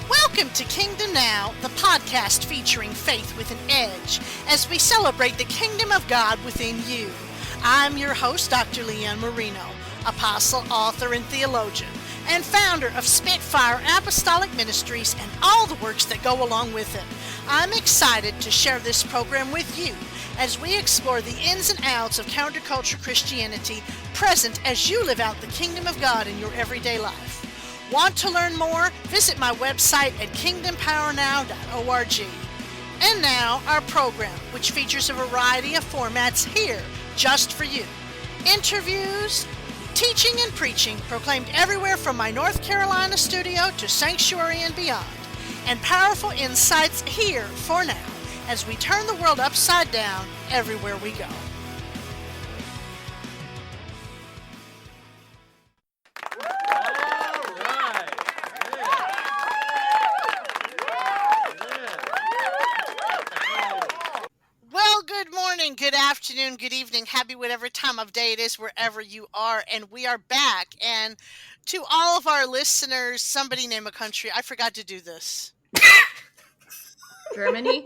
Welcome to Kingdom Now, the podcast featuring faith with an edge, as we celebrate the kingdom of God within you. I'm your host, Dr. Leanne Marino, apostle, author, and theologian, and founder of Spitfire Apostolic Ministries and all the works that go along with it. I'm excited to share this program with you as we explore the ins and outs of counterculture Christianity present as you live out the kingdom of God in your everyday life. Want to learn more? Visit my website at kingdompowernow.org. And now, our program, which features a variety of formats here just for you. Interviews, teaching and preaching proclaimed everywhere from my North Carolina studio to Sanctuary and beyond. And powerful insights here for now as we turn the world upside down everywhere we go. Good afternoon, good evening, happy whatever time of day it is, wherever you are, and we are back. And to all of our listeners, somebody name a country. I forgot to do this. Germany?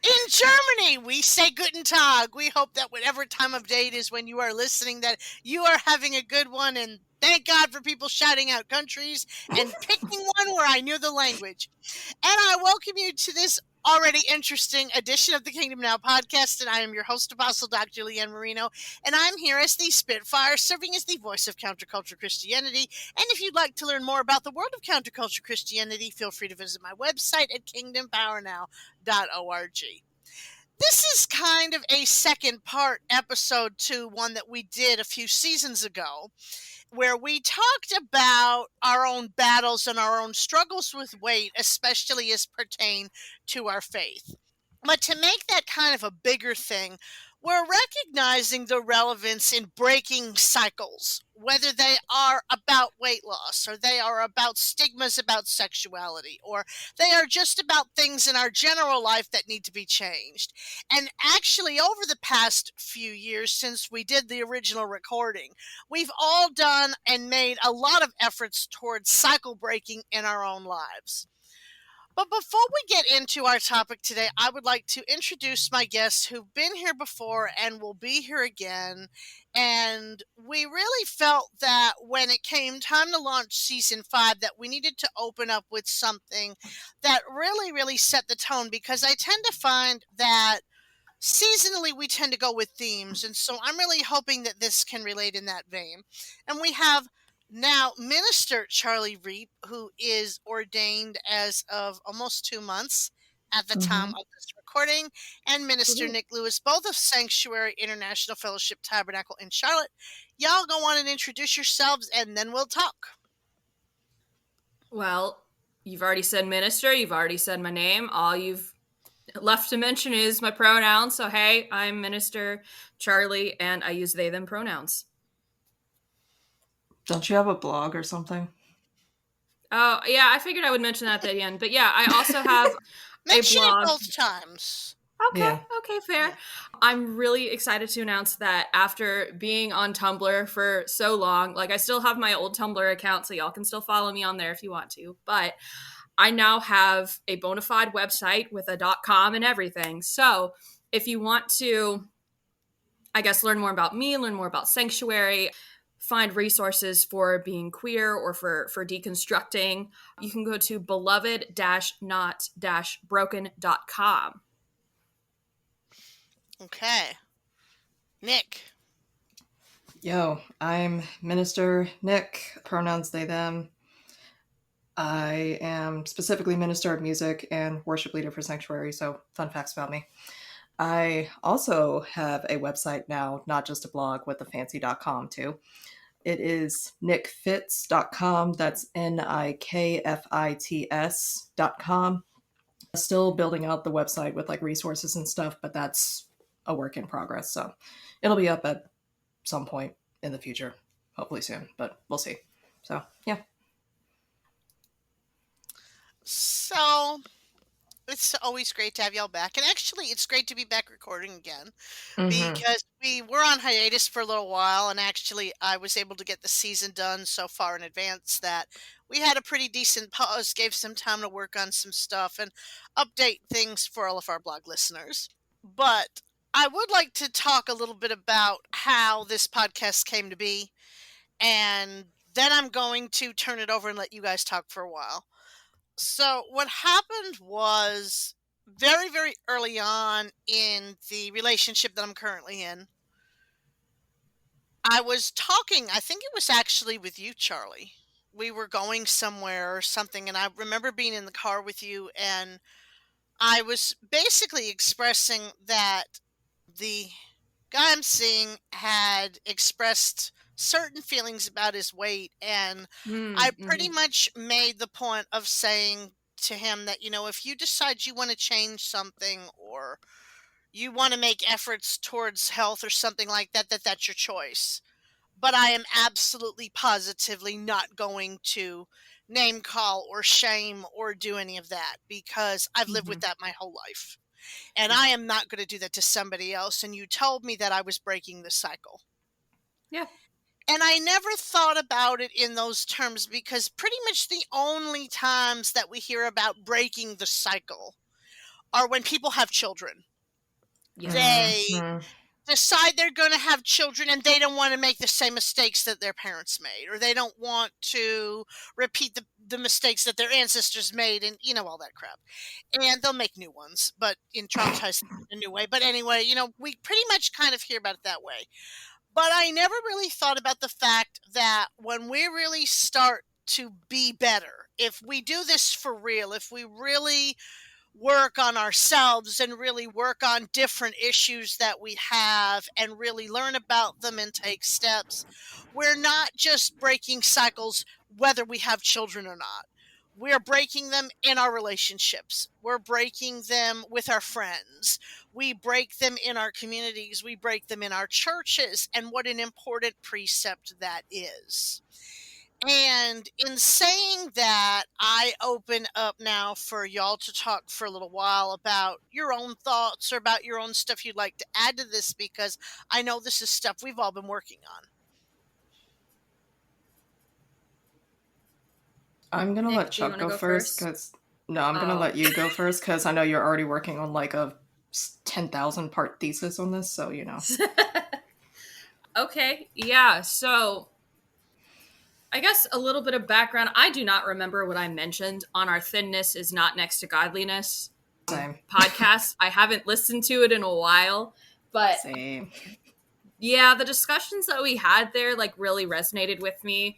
In Germany, we say Guten Tag. We hope that whatever time of day it is when you are listening, that you are having a good one, and thank God for people shouting out countries and picking one where I knew the language. And I welcome you to this already interesting edition of the Kingdom Now podcast, and I am your host, Apostle Dr. Leanne Marino, and I'm here as the Spitfire, serving as the voice of counterculture Christianity. And if you'd like to learn more about the world of counterculture Christianity, feel free to visit my website at kingdompowernow.org. This is kind of a second part episode to one that we did a few seasons ago, where we talked about our own battles and our own struggles with weight, especially as pertain to our faith. But to make that kind of a bigger thing, we're recognizing the relevance in breaking cycles, whether they are about weight loss, or they are about stigmas about sexuality, or they are just about things in our general life that need to be changed. And actually, over the past few years since we did the original recording, we've all done and made a lot of efforts towards cycle breaking in our own lives. But before we get into our topic today, I would like to introduce my guests who've been here before and will be here again. And we really felt that when it came time to launch season 5, that we needed to open up with something that really, really set the tone, because I tend to find that seasonally we tend to go with themes. And so I'm really hoping that this can relate in that vein. And we have now, Minister Charlie Reep, who is ordained as of almost 2 months at the time of this recording, and Minister Nick Lewis, both of Sanctuary International Fellowship Tabernacle in Charlotte. Y'all go on and introduce yourselves, and then we'll talk. Well, you've already said minister. You've already said my name. All you've left to mention is my pronouns. So, hey, I'm Minister Charlie, and I use they, them pronouns. Don't you have a blog or something? Oh, yeah, I figured I would mention that at the end. But yeah, I also have Mention a blog. it both times. Okay, fair. Yeah. I'm really excited to announce that after being on Tumblr for so long, like I still have my old Tumblr account, so y'all can still follow me on there if you want to. But I now have a bona fide website with a .com and everything. So if you want to, I guess, learn more about me, learn more about Sanctuary, find resources for being queer or for deconstructing, you can go to beloved-not-broken.com. Okay. Nick. Yo, I'm Minister Nick, pronouns they, them. I am specifically Minister of Music and Worship Leader for Sanctuary, so fun facts about me. I also have a website now, not just a blog, with the fancy.com too. It is nickfits.com. That's NIKFITS.com. Still building out the website with like resources and stuff, but that's a work in progress. So it'll be up at some point in the future, hopefully soon, but we'll see. So, yeah. So it's always great to have y'all back. And actually, it's great to be back recording again because We were on hiatus for a little while, and actually, I was able to get the season done so far in advance that we had a pretty decent pause, gave some time to work on some stuff and update things for all of our blog listeners. But I would like to talk a little bit about how this podcast came to be, and then I'm going to turn it over and let you guys talk for a while. So, what happened was very, very early on in the relationship that I'm currently in, I was talking, I think it was actually with you, Charlie. We were going somewhere or something, and I remember being in the car with you, and I was basically expressing that the guy I'm seeing had expressed certain feelings about his weight, and I pretty Mm-hmm. much made the point of saying to him that, if you decide you want to change something or you want to make efforts towards health or something like that, that's your choice. But I am absolutely positively not going to name call or shame or do any of that because I've lived with Mm-hmm. that my whole life. And Yeah. I am not going to do that to somebody else. And you told me that I was breaking the cycle. Yeah. And I never thought about it in those terms because pretty much the only times that we hear about breaking the cycle are when people have children. Yes. They Mhm. decide they're going to have children and they don't want to make the same mistakes that their parents made, or they don't want to repeat the mistakes that their ancestors made, and all that crap. And they'll make new ones, but in traumatized a new way. But anyway, we pretty much kind of hear about it that way. But I never really thought about the fact that when we really start to be better, if we do this for real, if we really work on ourselves and really work on different issues that we have and really learn about them and take steps, we're not just breaking cycles whether we have children or not. We're breaking them in our relationships. We're breaking them with our friends. We break them in our communities. We break them in our churches. And what an important precept that is. And in saying that, I open up now for y'all to talk for a little while about your own thoughts or about your own stuff you'd like to add to this because I know this is stuff we've all been working on. I'm gonna Nick, let do you Chuck want to go go first first? because no, I'm gonna Oh. let you go first because I know you're already working on like a 10,000 part thesis on this, so Okay. Yeah. So I guess a little bit of background. I do not remember what I mentioned on our thinness is not next to godliness Same. podcast. I haven't listened to it in a while, but Same. yeah, the discussions that we had there like really resonated with me.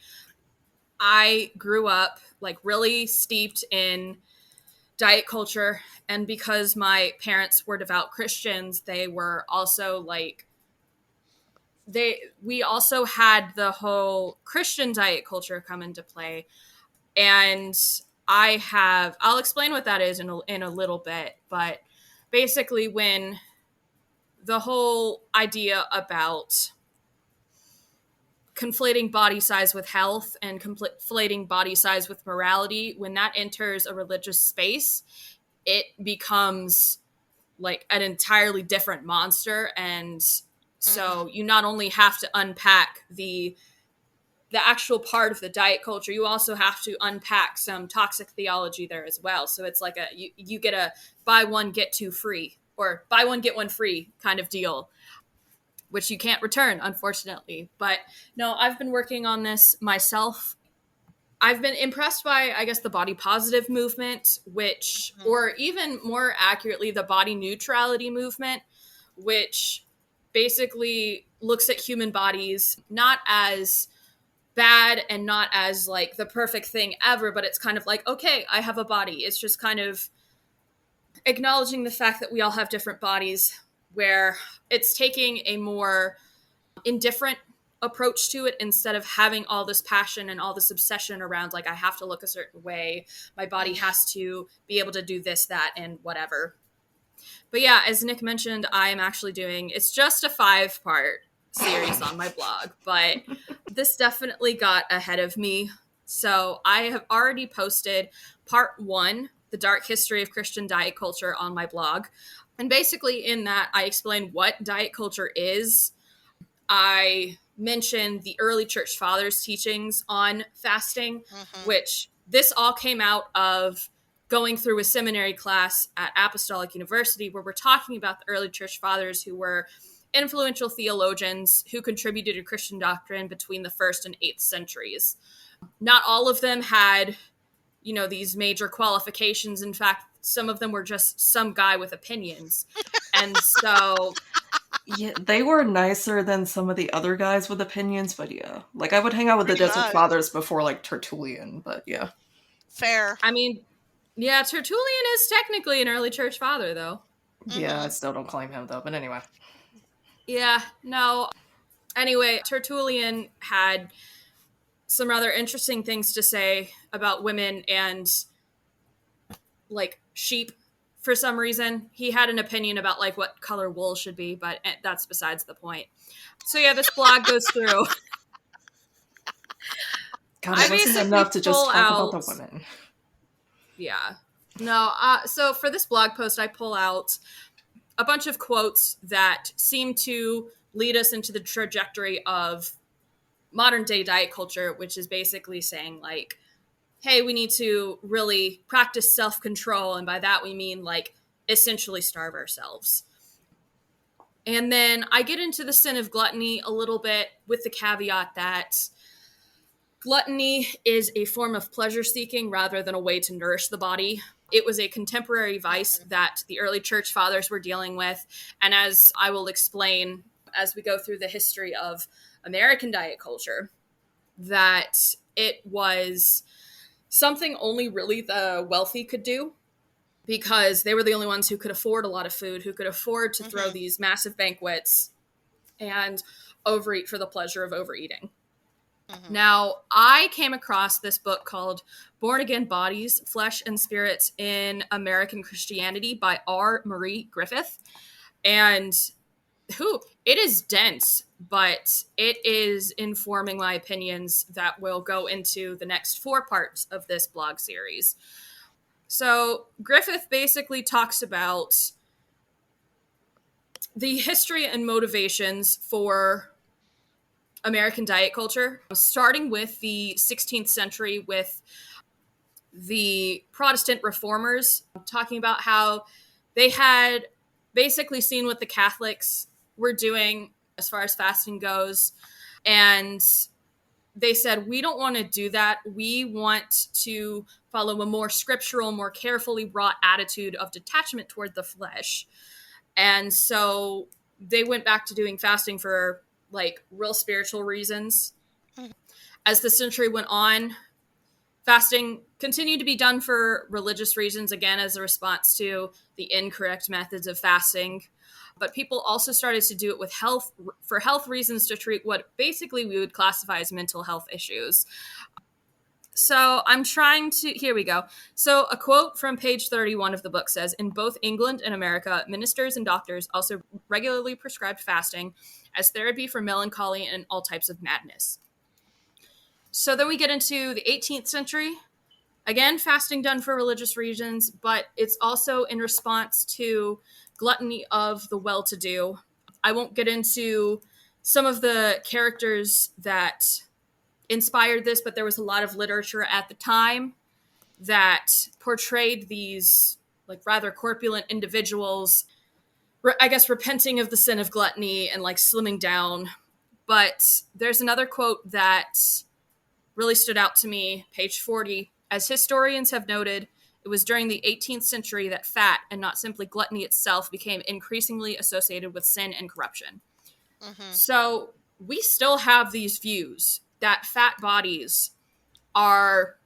I grew up like really steeped in diet culture, and because my parents were devout Christians, they were also like we also had the whole Christian diet culture come into play. And I'll explain what that is in a little bit, but basically when the whole idea about conflating body size with health and conflating body size with morality, when that enters a religious space, it becomes like an entirely different monster. And so you not only have to unpack the actual part of the diet culture, you also have to unpack some toxic theology there as well. So it's like you get a buy one get two free or buy one get one free kind of deal, which you can't return, unfortunately. But no, I've been working on this myself. I've been impressed by, I guess, the body positive movement, which, or even more accurately, the body neutrality movement, which basically looks at human bodies not as bad and not as like the perfect thing ever, but it's kind of like, okay, I have a body. It's just kind of acknowledging the fact that we all have different bodies, where it's taking a more indifferent approach to it instead of having all this passion and all this obsession around like I have to look a certain way, my body has to be able to do this, that, and whatever. But yeah, as Nick mentioned, I am actually doing, it's just a 5-part series on my blog, but this definitely got ahead of me. So I have already posted part 1, The Dark History of Christian Diet Culture, on my blog. And basically in that, I explain what diet culture is. I mentioned the early church fathers' teachings on fasting, which this all came out of going through a seminary class at Apostolic University, where we're talking about the early church fathers who were influential theologians who contributed to Christian doctrine between the 1st and 8th centuries. Not all of them had, these major qualifications. In fact, some of them were just some guy with opinions. And so... Yeah, they were nicer than some of the other guys with opinions, but yeah. Like, I would hang out with the Pretty Desert much. Fathers before, like, Tertullian, but yeah. Fair. I mean, yeah, Tertullian is technically an early church father, though. Yeah, I still don't claim him, though, but anyway. Yeah, no. Anyway, Tertullian had some rather interesting things to say about women and, like, sheep. For some reason, he had an opinion about like what color wool should be, but that's besides the point. So yeah, this blog goes through. God, it wasn't enough to just talk about the women. Yeah. No, so for this blog post, I pull out a bunch of quotes that seem to lead us into the trajectory of modern day diet culture, which is basically saying like, hey, we need to really practice self-control. And by that, we mean like essentially starve ourselves. And then I get into the sin of gluttony a little bit with the caveat that gluttony is a form of pleasure seeking rather than a way to nourish the body. It was a contemporary vice that the early church fathers were dealing with. And as I will explain as we go through the history of American diet culture, that it was something only really the wealthy could do because they were the only ones who could afford a lot of food, who could afford to throw these massive banquets and overeat for the pleasure of overeating. Now, I came across this book called Born Again Bodies, Flesh and Spirits in American Christianity by R. Marie Griffith. And it is dense, but it is informing my opinions that will go into the next 4 parts of this blog series. So Griffith basically talks about the history and motivations for American diet culture, starting with the 16th century with the Protestant reformers, talking about how they had basically seen what the Catholics were doing as far as fasting goes. And they said, we don't want to do that. We want to follow a more scriptural, more carefully wrought attitude of detachment toward the flesh. And so they went back to doing fasting for like real spiritual reasons. As the century went on, fasting continued to be done for religious reasons, again, as a response to the incorrect methods of fasting. But people also started to do it with for health reasons to treat what basically we would classify as mental health issues. So here we go. So a quote from page 31 of the book says, in both England and America, ministers and doctors also regularly prescribed fasting as therapy for melancholy and all types of madness. So then we get into the 18th century. Again, fasting done for religious reasons, but it's also in response to gluttony of the well-to-do. I won't get into some of the characters that inspired this, but there was a lot of literature at the time that portrayed these like rather corpulent individuals, I guess, repenting of the sin of gluttony and like slimming down. But there's another quote that really stood out to me, page 40. As historians have noted, it was during the 18th century that fat, and not simply gluttony itself, became increasingly associated with sin and corruption. So we still have these views that fat bodies are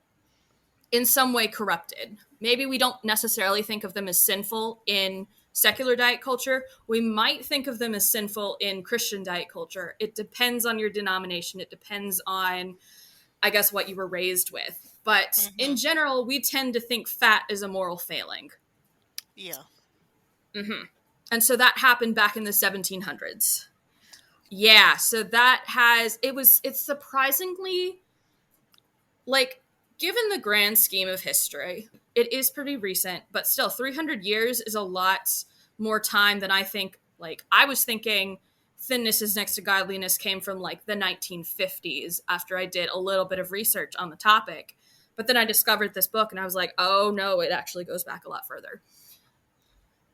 in some way corrupted. Maybe we don't necessarily think of them as sinful in secular diet culture. We might think of them as sinful in Christian diet culture. It depends on your denomination. It depends on, I guess, what you were raised with. But in general, we tend to think fat is a moral failing. Yeah. And so that happened back in the 1700s. Yeah, so it's surprisingly, like, given the grand scheme of history, it is pretty recent, but still 300 years is a lot more time than I think. Like, I was thinking thinness is next to godliness came from like the 1950s after I did a little bit of research on the topic. But then I discovered this book and I was like, oh no, it actually goes back a lot further.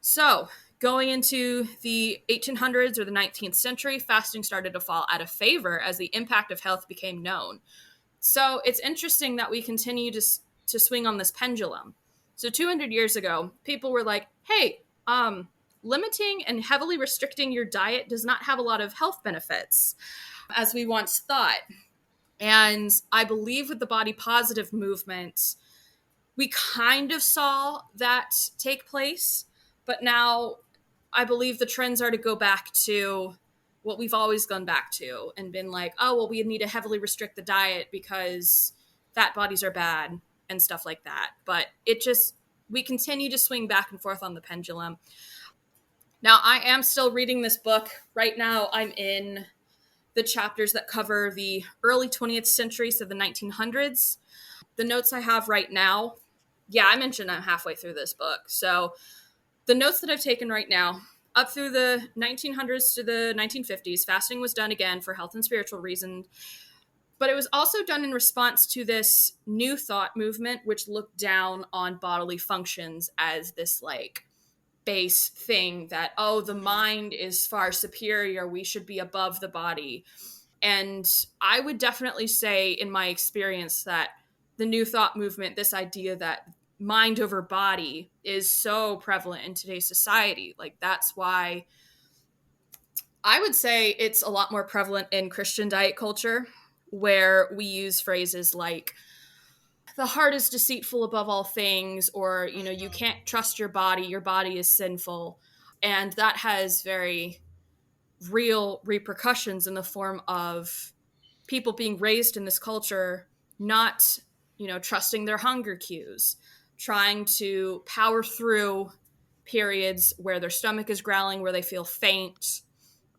So going into the 1800s or the 19th century, fasting started to fall out of favor as the impact of health became known. So it's interesting that we continue to swing on this pendulum. So 200 years ago, people were like, hey, limiting and heavily restricting your diet does not have a lot of health benefits, as we once thought. And I believe with the body positive movement, we kind of saw that take place. But now I believe the trends are to go back to what we've always gone back to and been like, oh, well, we need to heavily restrict the diet because fat bodies are bad and stuff like that. But we continue to swing back and forth on the pendulum. Now, I am still reading this book. Right now, I'm in the chapters that cover the early 20th century, so the 1900s. The notes I have right now, I mentioned I'm halfway through this book. So the notes that I've taken right now, up through the 1900s to the 1950s, fasting was done again for health and spiritual reasons. But it was also done in response to this new thought movement, which looked down on bodily functions as this like base thing that, oh, the mind is far superior, we should be above the body. And I would definitely say in my experience that the new thought movement, this idea that mind over body is so prevalent in today's society. Like, that's why I would say it's a lot more prevalent in Christian diet culture, where we use phrases like the heart is deceitful above all things, or, you can't trust your body is sinful. And that has very real repercussions in the form of people being raised in this culture, not, trusting their hunger cues, trying to power through periods where their stomach is growling, where they feel faint,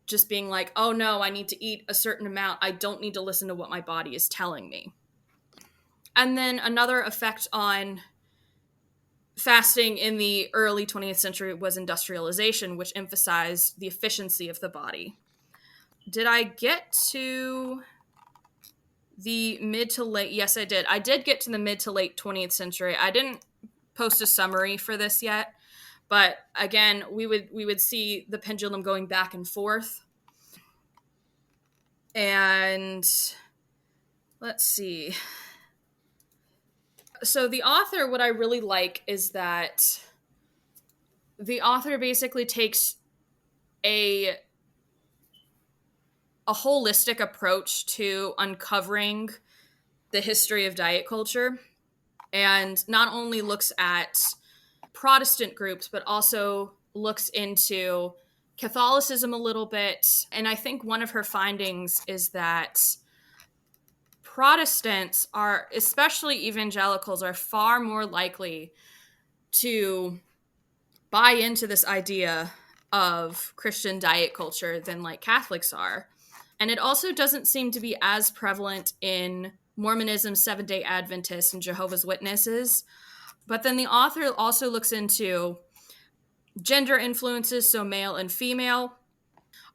just being like, oh no, I need to eat a certain amount. I don't need to listen to what my body is telling me. And then another effect on fasting in the early 20th century was industrialization, which emphasized the efficiency of the body. Did I get to the mid to late? Yes, I did. I did get to the mid to late 20th century. I didn't post a summary for this yet, but again, we would see the pendulum going back and forth. And let's see. So the author, what I really like is that the author basically takes a holistic approach to uncovering the history of diet culture, and not only looks at Protestant groups, but also looks into Catholicism a little bit. And I think one of her findings is that Protestants are, especially evangelicals, are far more likely to buy into this idea of Christian diet culture than like Catholics are. And it also doesn't seem to be as prevalent in Mormonism, Seventh-day Adventists, and Jehovah's Witnesses. But then the author also looks into gender influences, so male and female.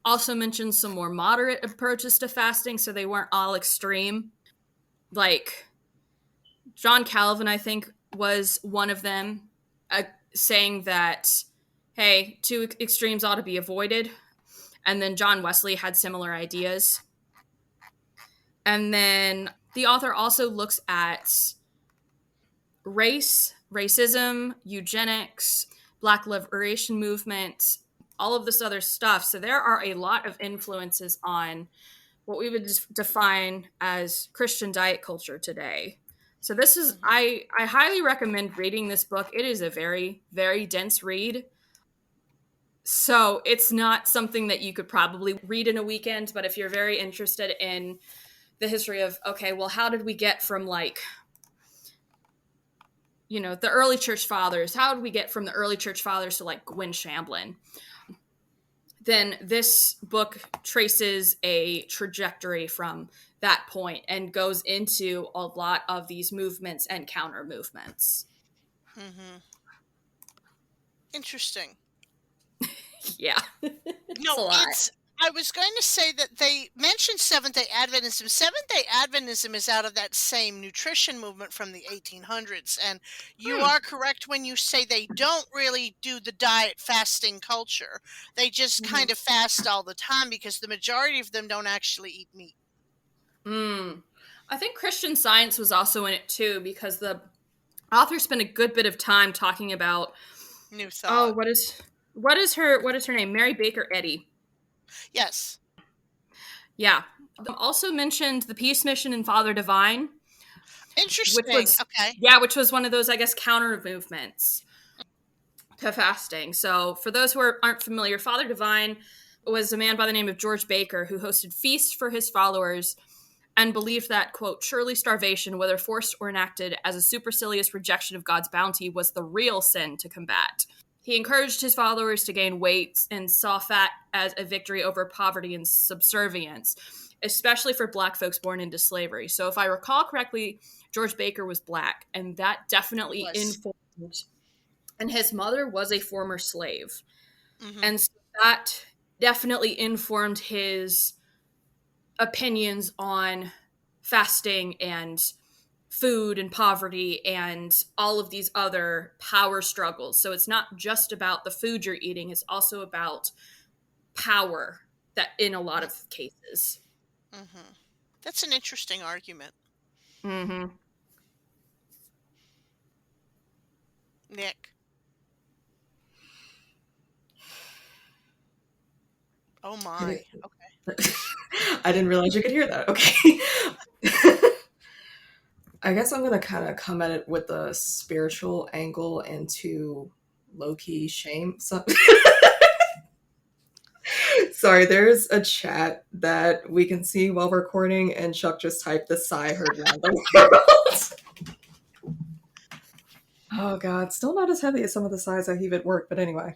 Also mentions some more moderate approaches to fasting, so they weren't all extreme. Like John Calvin, I think, was one of them, saying that, hey, two extremes ought to be avoided. And then John Wesley had similar ideas. And then the author also looks at racism, eugenics, Black liberation movement, all of this other stuff. So there are a lot of influences on what we would define as Christian diet culture today. So this is, I highly recommend reading this book. It is a very, very dense read. So it's not something that you could probably read in a weekend, but if you're very interested in the history of, okay, well, how did we get from like, the early church fathers, how did we get from the early church fathers to like Gwen Shamblin? Then this book traces a trajectory from that point and goes into a lot of these movements and counter movements. Mm-hmm. Interesting. Yeah. It's a No, lot. I was going to say that they mentioned Seventh-day Adventism. Seventh-day Adventism is out of that same nutrition movement from the 1800s, and you Hmm. are correct when you say they don't really do the diet fasting culture. They just Mhm. kind of fast all the time because the majority of them don't actually eat meat. I think Christian Science was also in it too, because the author spent a good bit of time talking about, New oh, Thought. what is her name? Mary Baker Eddy. Yes. Yeah. Also mentioned the Peace Mission and Father Divine, which Interesting. was Okay. which was one of those, I guess, counter movements to fasting. So for those who aren't familiar, Father Divine was a man by the name of George Baker who hosted feasts for his followers and believed that, quote, surely starvation, whether forced or enacted as a supercilious rejection of God's bounty, was the real sin to combat. He encouraged his followers to gain weight and saw fat as a victory over poverty and subservience, especially for Black folks born into slavery. So if I recall correctly, George Baker was Black, and that It definitely was. informed, and his mother was a former slave. Hmm. And so that definitely informed his opinions on fasting and food and poverty and all of these other power struggles. So it's not just about the food you're eating, it's also about power that in a lot of cases. Hmm. That's an interesting argument, Mm-hmm. Nick. Oh I my. didn't, Okay. I didn't realize you could hear that. Okay. I guess I'm gonna kind of come at it with a spiritual angle and to low key shame. So, sorry, there's a chat that we can see while recording, and Chuck just typed the sigh heard around the world. Oh god, still not as heavy as some of the sighs I heave at work, but anyway.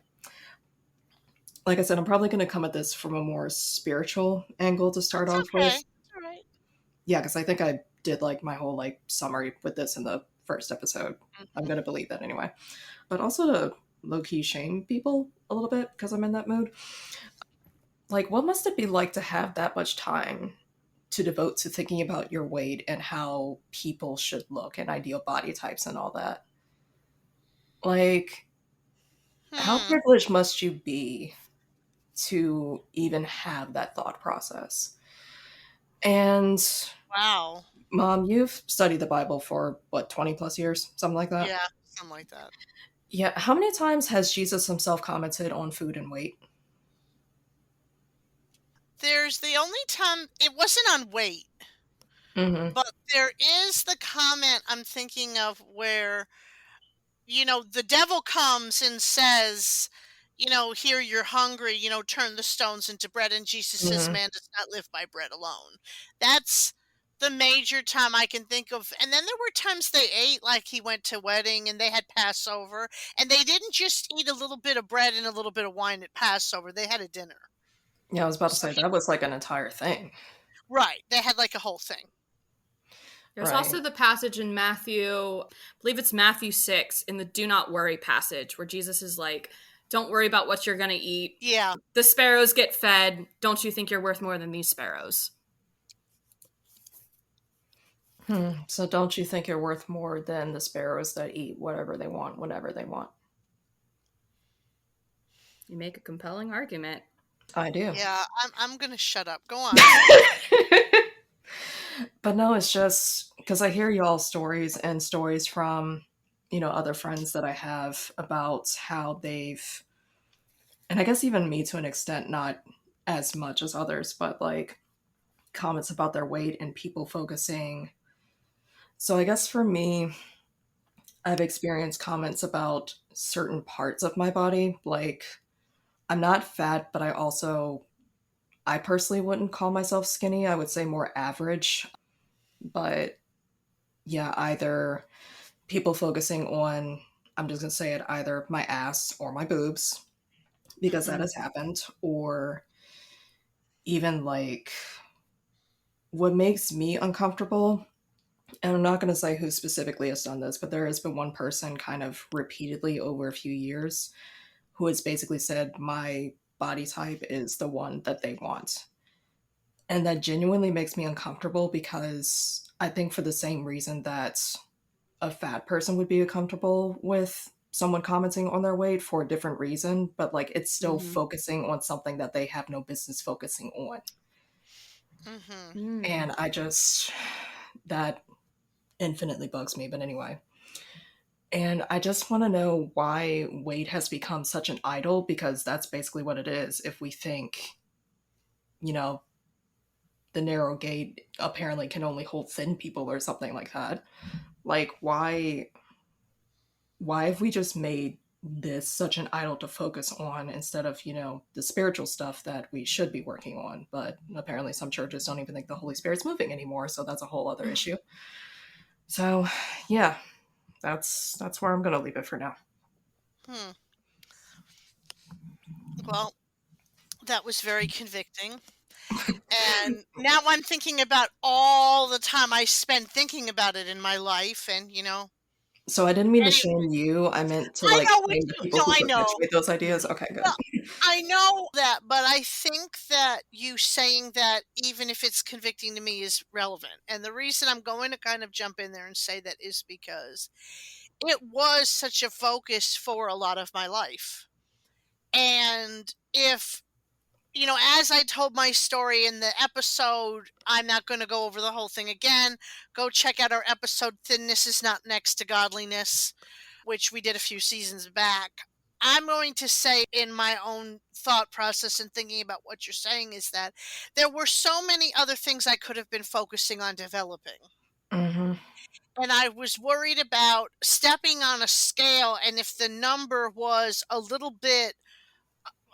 Like I said, I'm probably gonna come at this from a more spiritual angle to start That's off okay. with. That's all right. Yeah, because I think I did like my whole like summary with this in the first episode. I'm Mhm. gonna believe that anyway. But also to low key shame people a little bit because I'm in that mood. Like, what must it be like to have that much time to devote to thinking about your weight and how people should look and ideal body types and all that? Like, how Hmm. privileged must you be to even have that thought process? And Wow. mom, you've studied the Bible for what, 20 plus years, something like that? Yeah, something like that. Yeah, how many times has Jesus himself commented on food and weight? There's the only time it wasn't on weight, Mm-hmm. but there is the comment I'm thinking of where, the devil comes and says, here you're hungry, turn the stones into bread. And Jesus says, Mm-hmm. man does not live by bread alone. That's the major time I can think of. And then there were times they ate, like he went to wedding and they had Passover, and they didn't just eat a little bit of bread and a little bit of wine at Passover. They had a dinner. Yeah, I was about to So say that was like an entire thing. right, they had like a whole thing. There's Right. also the passage in Matthew, I believe it's Matthew 6, in the do not worry passage, where Jesus is like, don't worry about what you're going to eat. Yeah. The sparrows get fed. Don't you think you're worth more than these sparrows? So don't you think you're worth more than the sparrows that eat whatever they want, whenever they want? You make a compelling argument. I do. Yeah, I'm gonna shut up. Go on. But no, it's just because I hear y'all stories and stories from, other friends that I have about how they've, and I guess even me to an extent, not as much as others, but like comments about their weight and people focusing. So I guess for me, I've experienced comments about certain parts of my body. Like, I'm not fat, but I personally wouldn't call myself skinny. I would say more average. But yeah, either people focusing on, I'm just going to say it, either my ass or my boobs, because that Mhm. has happened, or even like what makes me uncomfortable. And I'm not going to say who specifically has done this, but there has been one person kind of repeatedly over a few years who has basically said my body type is the one that they want. And that genuinely makes me uncomfortable because I think for the same reason that a fat person would be uncomfortable with someone commenting on their weight for a different reason, but like it's still Mhm. focusing on something that they have no business focusing on. Mm-hmm. Mm. And that infinitely bugs me, but anyway. And I just want to know why weight has become such an idol, because that's basically what it is. If we think, you know, the narrow gate apparently can only hold thin people or something like that. Like, why have we just made this such an idol to focus on instead of, the spiritual stuff that we should be working on? But apparently some churches don't even think the Holy Spirit's moving anymore, so that's a whole other issue. So, yeah, that's where I'm going to leave it for now. Hmm. Well, that was very convicting. And now I'm thinking about all the time I spend thinking about it in my life, and So I didn't mean to anyway, shame you. I meant to I like know what shame the you people no, who I know. perpetuate those ideas. Okay, good. Well, I know that, but I think that you saying that, even if it's convicting to me, is relevant. And the reason I'm going to kind of jump in there and say that is because it was such a focus for a lot of my life. And if as I told my story in the episode, I'm not going to go over the whole thing again. Go check out our episode, Thinness is Not Next to Godliness, which we did a few seasons back. I'm going to say, in my own thought process and thinking about what you're saying, is that there were so many other things I could have been focusing on developing. Mm-hmm. And I was worried about stepping on a scale, and if the number was a little bit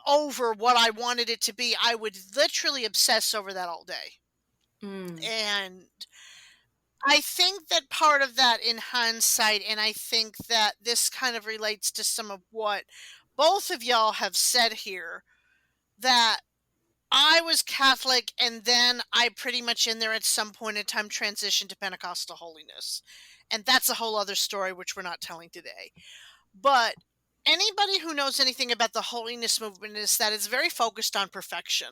over what I wanted it to be, I would literally obsess over that all day. Mm. And I think that part of that, in hindsight, and I think that this kind of relates to some of what both of y'all have said here, that I was Catholic and then I pretty much in there at some point in time transitioned to Pentecostal holiness. And that's a whole other story, which we're not telling today. But anybody who knows anything about the holiness movement is that it's very focused on perfection.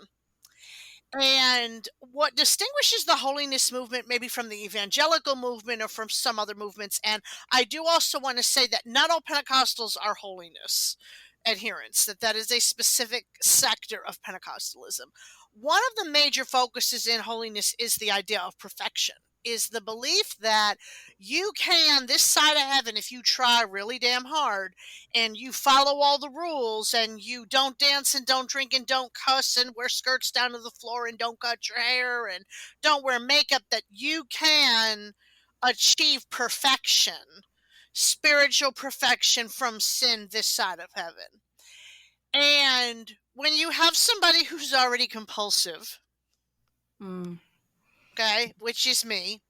And what distinguishes the holiness movement maybe from the evangelical movement or from some other movements, and I do also want to say that not all Pentecostals are holiness adherents, that is a specific sector of Pentecostalism. One of the major focuses in holiness is the idea of perfection, is the belief that you can, this side of heaven, if you try really damn hard and you follow all the rules and you don't dance and don't drink and don't cuss and wear skirts down to the floor and don't cut your hair and don't wear makeup, that you can achieve perfection, spiritual perfection from sin this side of heaven. And when you have somebody who's already compulsive, Mm. okay, which is me,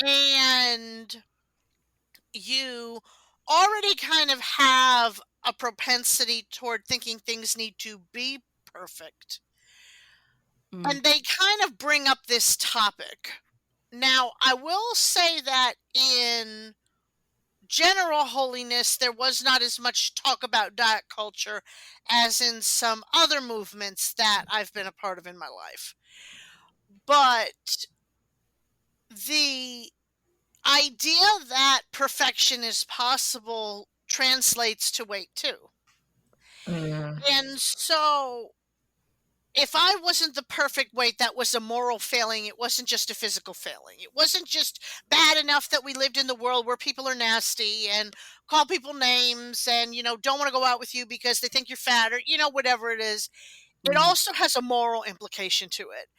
and you already kind of have a propensity toward thinking things need to be perfect. Mm. And they kind of bring up this topic. Now, I will say that in general holiness, there was not as much talk about diet culture as in some other movements that I've been a part of in my life. But the idea that perfection is possible translates to weight too. Mm. And so if I wasn't the perfect weight, that was a moral failing. It wasn't just a physical failing. It wasn't just bad enough that we lived in the world where people are nasty and call people names and, don't want to go out with you because they think you're fat or, whatever it is. It Mm. also has a moral implication to it.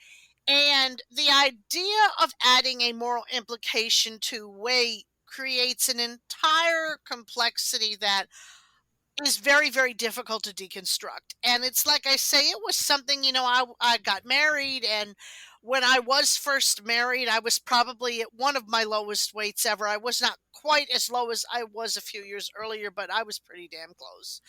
And the idea of adding a moral implication to weight creates an entire complexity that is very, very difficult to deconstruct. And it's like I say, it was something, I got married, and when I was first married, I was probably at one of my lowest weights ever. I was not quite as low as I was a few years earlier, but I was pretty damn close.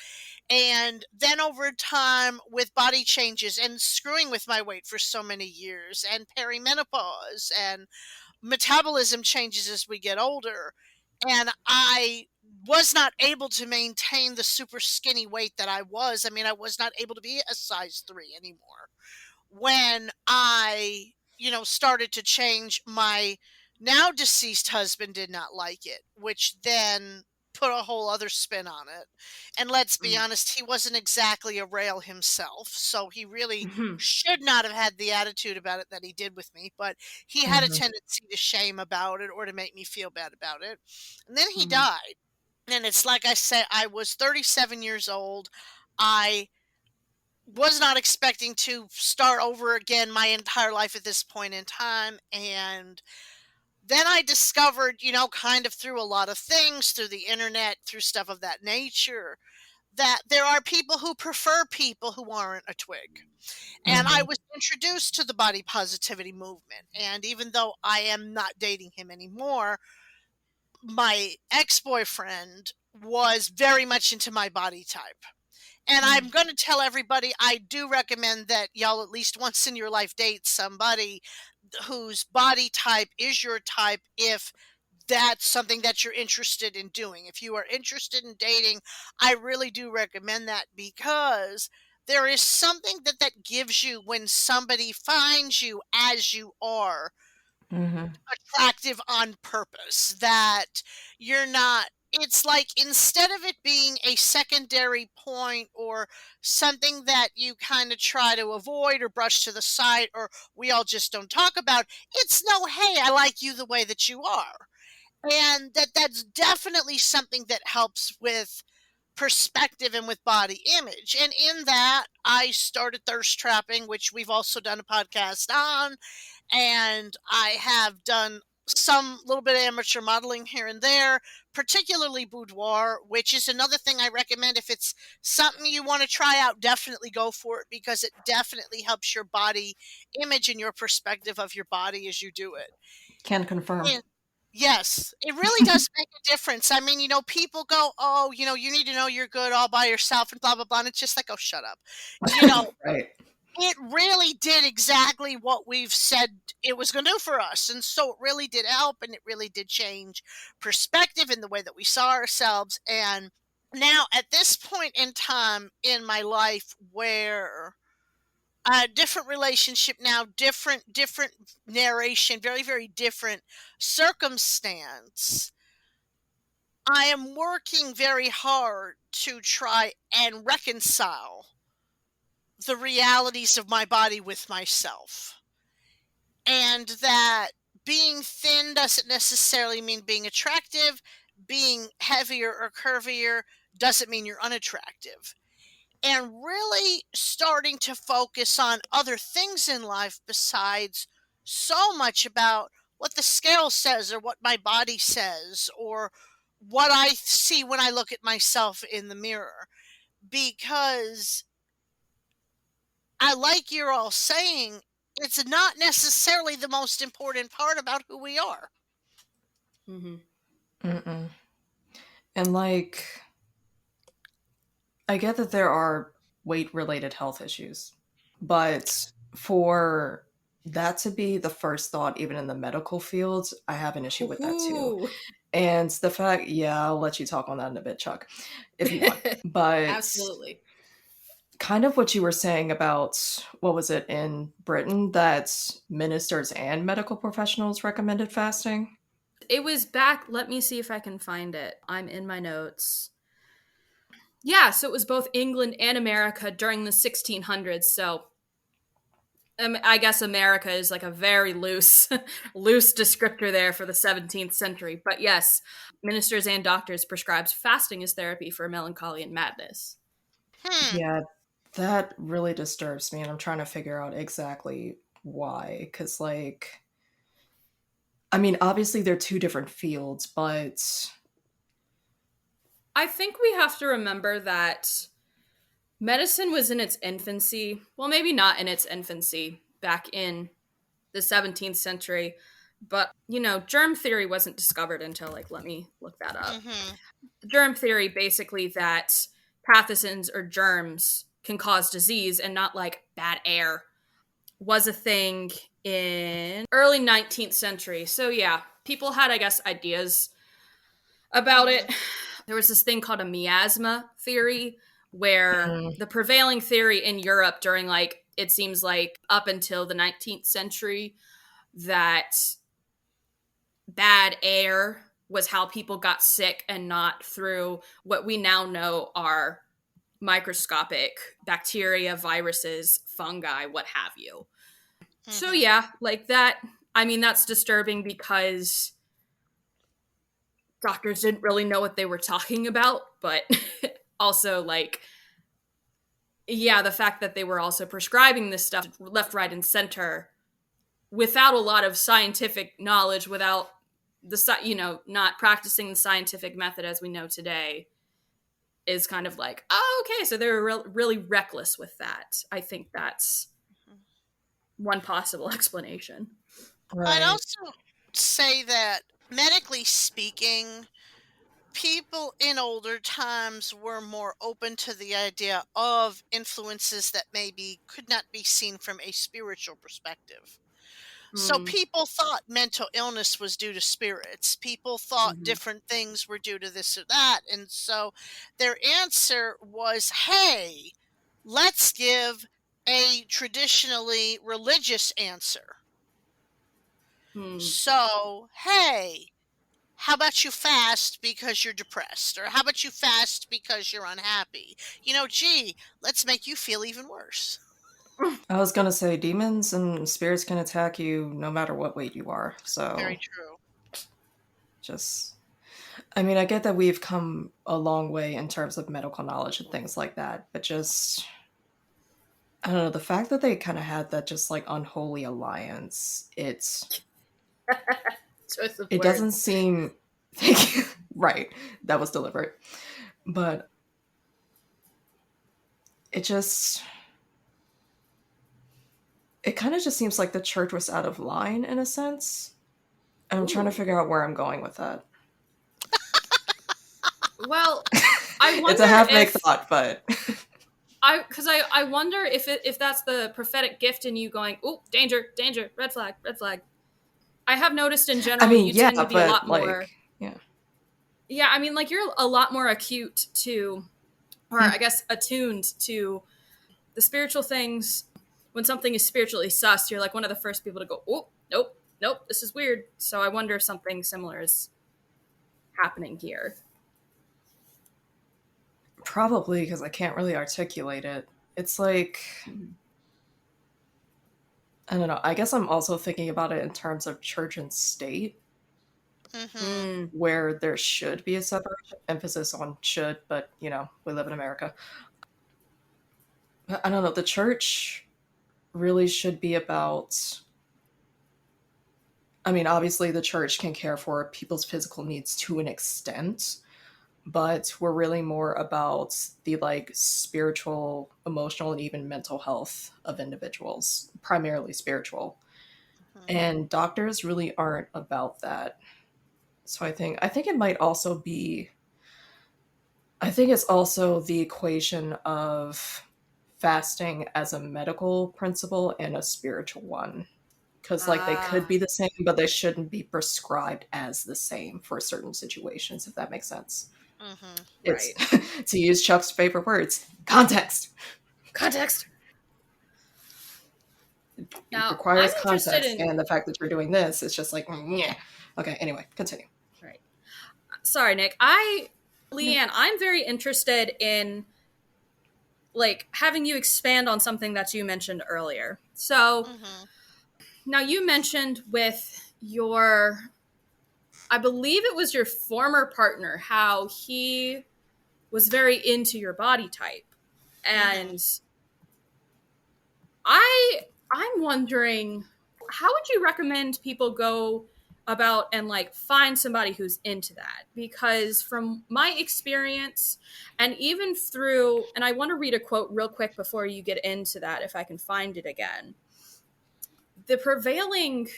And then over time, with body changes and screwing with my weight for so many years, and perimenopause and metabolism changes as we get older, and I was not able to maintain the super skinny weight that I was. I mean, I was not able to be a size 3 anymore. When I, started to change, my now deceased husband did not like it, which then put a whole other spin on it. And let's be Mm. honest, he wasn't exactly a rail himself, so he really Mhm. should not have had the attitude about it that he did with me, but he had a Mhm. tendency to shame about it or to make me feel bad about it. And then he Mhm. died. And it's like I say, I was 37 years old. I was not expecting to start over again my entire life at this point in time. And then I discovered, kind of through a lot of things, through the internet, through stuff of that nature, that there are people who prefer people who aren't a twig. And I Mhm. was introduced to the body positivity movement. And even though I am not dating him anymore, my ex boyfriend was very much into my body type. And Mm. I'm going to tell everybody, I do recommend that y'all at least once in your life date somebody whose body type is your type, if that's something that you're interested in doing. If you are interested in dating, I really do recommend that, because there is something that gives you when somebody finds you as you are, Mhm. attractive on purpose, that you're not, it's like, instead of it being a secondary point or something that you kind of try to avoid or brush to the side or we all just don't talk about, it's no, hey, I like you the way that you are. And that's definitely something that helps with perspective and with body image. And in that, I started thirst trapping, which we've also done a podcast on, and I have done some little bit of amateur modeling here and there, particularly boudoir, which is another thing I recommend. If it's something you want to try out, definitely go for it, because it definitely helps your body image and your perspective of your body as you do it. Can confirm. And yes, it really does make a difference. I mean, people go, oh, you need to know you're good all by yourself and blah, blah, blah. And it's just like, oh, shut up. You know, Right. it really did exactly what we've said it was going to do for us. And so it really did help, and it really did change perspective in the way that we saw ourselves. And now at this point in time in my life where a different relationship now, different narration, very, very different circumstance, I am working very hard to try and reconcile the realities of my body with myself. And that being thin doesn't necessarily mean being attractive, being heavier or curvier doesn't mean you're unattractive. And really starting to focus on other things in life besides so much about what the scale says or what my body says or what I see when I look at myself in the mirror. Because I like you're all saying, it's not necessarily the most important part about who we are. Mhm. Mm-mm. And like, I get that there are weight-related health issues, but for that to be the first thought, even in the medical field, I have an issue with that too. Ooh. And the fact, yeah, I'll let you talk on that in a bit, Chuck, if you want. But Absolutely. kind of what you were saying about, what was it in Britain, that ministers and medical professionals recommended fasting? It was back, let me see if I can find it. I'm in my notes. Yeah, so it was both England and America during the 1600s. So I guess America is like a very loose, loose descriptor there for the 17th century. But yes, ministers and doctors prescribed fasting as therapy for melancholy and madness. Hmm. Yeah, that really disturbs me, and I'm trying to figure out exactly why. Because, like, I mean, obviously they're two different fields, but I think we have to remember that medicine was in its infancy. Well, maybe not in its infancy back in the 17th century, but germ theory wasn't discovered until, like, let me look that up. Mm-hmm. Germ theory, basically, that pathogens or germs can cause disease and not like bad air, was a thing in early 19th century. So yeah, people had, I guess, ideas about Mm-hmm. it. there was this thing called a miasma theory, where Mm. the prevailing theory in Europe during, like, it seems like up until the 19th century, that bad air was how people got sick, and not through what we now know are microscopic bacteria, viruses, fungi, what have you. So yeah, like that, I mean, that's disturbing because doctors didn't really know what they were talking about, but also, like, yeah, the fact that they were also prescribing this stuff left, right, and center without a lot of scientific knowledge, without not practicing the scientific method as we know today, is kind of like, oh, okay, so they were really reckless with that. I think that's one possible explanation. I'd Right. also say that, medically speaking, people in older times were more open to the idea of influences that maybe could not be seen from a spiritual perspective. So Mm. people thought mental illness was due to spirits. People thought Mhm. different things were due to this or that. And so their answer was, hey, let's give a traditionally religious answer. Mm. So, hey, how about you fast because you're depressed? Or how about you fast because you're unhappy? Gee, let's make you feel even worse. I was gonna say demons and spirits can attack you no matter what weight you are. Very So true. just, I mean, I get that we've come a long way in terms of medical knowledge and things like that, but just, I don't know, the fact that they kind of had that just like unholy alliance, Choice of it words. doesn't seem, thank you, right, that was deliberate, but it just, it kind of just seems like the church was out of line in a sense. And I'm trying to Ooh. figure out where I'm going with that. Well, I It's a wonder half-baked if thought, but I wonder if that's the prophetic gift in you going, oh, danger, danger, red flag, red flag. I have noticed in I general mean, you yeah, tend to be a but lot like, more. yeah. Yeah, I mean, like, you're a lot more acute to, or Hmm. I guess attuned to the spiritual things. When something is spiritually sus, you're like one of the first people to go, oh, nope, nope, this is weird. So I wonder if something similar is happening here. Probably because I can't really articulate it. It's like, I don't know. I guess I'm also thinking about it in terms of church and state, Mm-hmm. Mm. where there should be a separation, emphasis on should, but we live in America. But I don't know. The church really should be about. I mean, obviously, the church can care for people's physical needs to an extent, but we're really more about the like spiritual, emotional, and even mental health of individuals, primarily spiritual. And doctors really aren't about that. So I think it might also be I think it's also the equation of fasting as a medical principle and a spiritual one. Because like they could Ah, be the same, but they shouldn't be prescribed as the same for certain situations, if that makes sense. Mm-hmm. It's right. to use Chuck's favorite words, context. Context. It Now, I'm requires interested context, in. and the fact that you're doing this is just like, yeah. Okay, anyway, continue. Right. Sorry, Nick. Leanne, I'm very interested in, like, having you expand on something that you mentioned earlier. So Mm-hmm. now you mentioned with your, I believe it was your former partner, how he was very into your body type. Mm-hmm. And I'm wondering, how would you recommend people go about and, like, find somebody who's into that? Because from my experience, and even through, and I want to read a quote real quick before you get into that, if I can find it again. The prevailing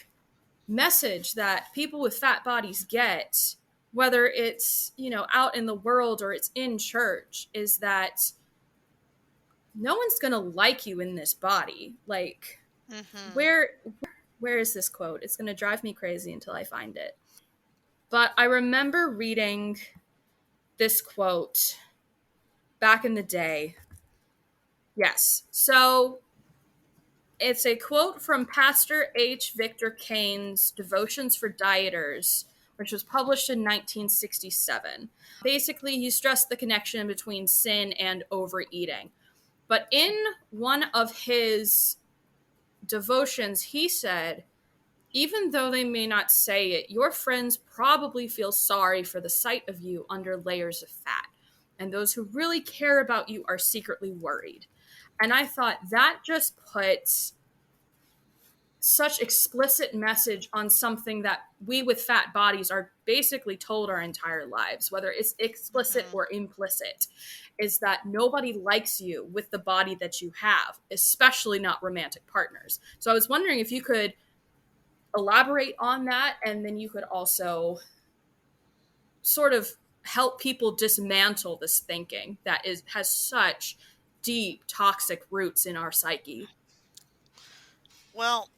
message that people with fat bodies get, whether it's, out in the world or it's in church, is that no one's gonna like you in this body. Like, Mm-hmm. where is this quote? It's gonna drive me crazy until I find it. But I remember reading this quote back in the day. Yes. So it's a quote from Pastor H. Victor Kane's Devotions for Dieters, which was published in 1967. Basically, he stressed the connection between sin and overeating. But in one of his devotions, he said, even though they may not say it, your friends probably feel sorry for the sight of you under layers of fat. And those who really care about you are secretly worried. And I thought that just puts such explicit message on something that we with fat bodies are basically told our entire lives, whether it's explicit or implicit, is that nobody likes you with the body that you have, especially not romantic partners. So I was wondering if you could elaborate on that, and then you could also sort of help people dismantle this thinking that has such deep toxic roots in our psyche. Well,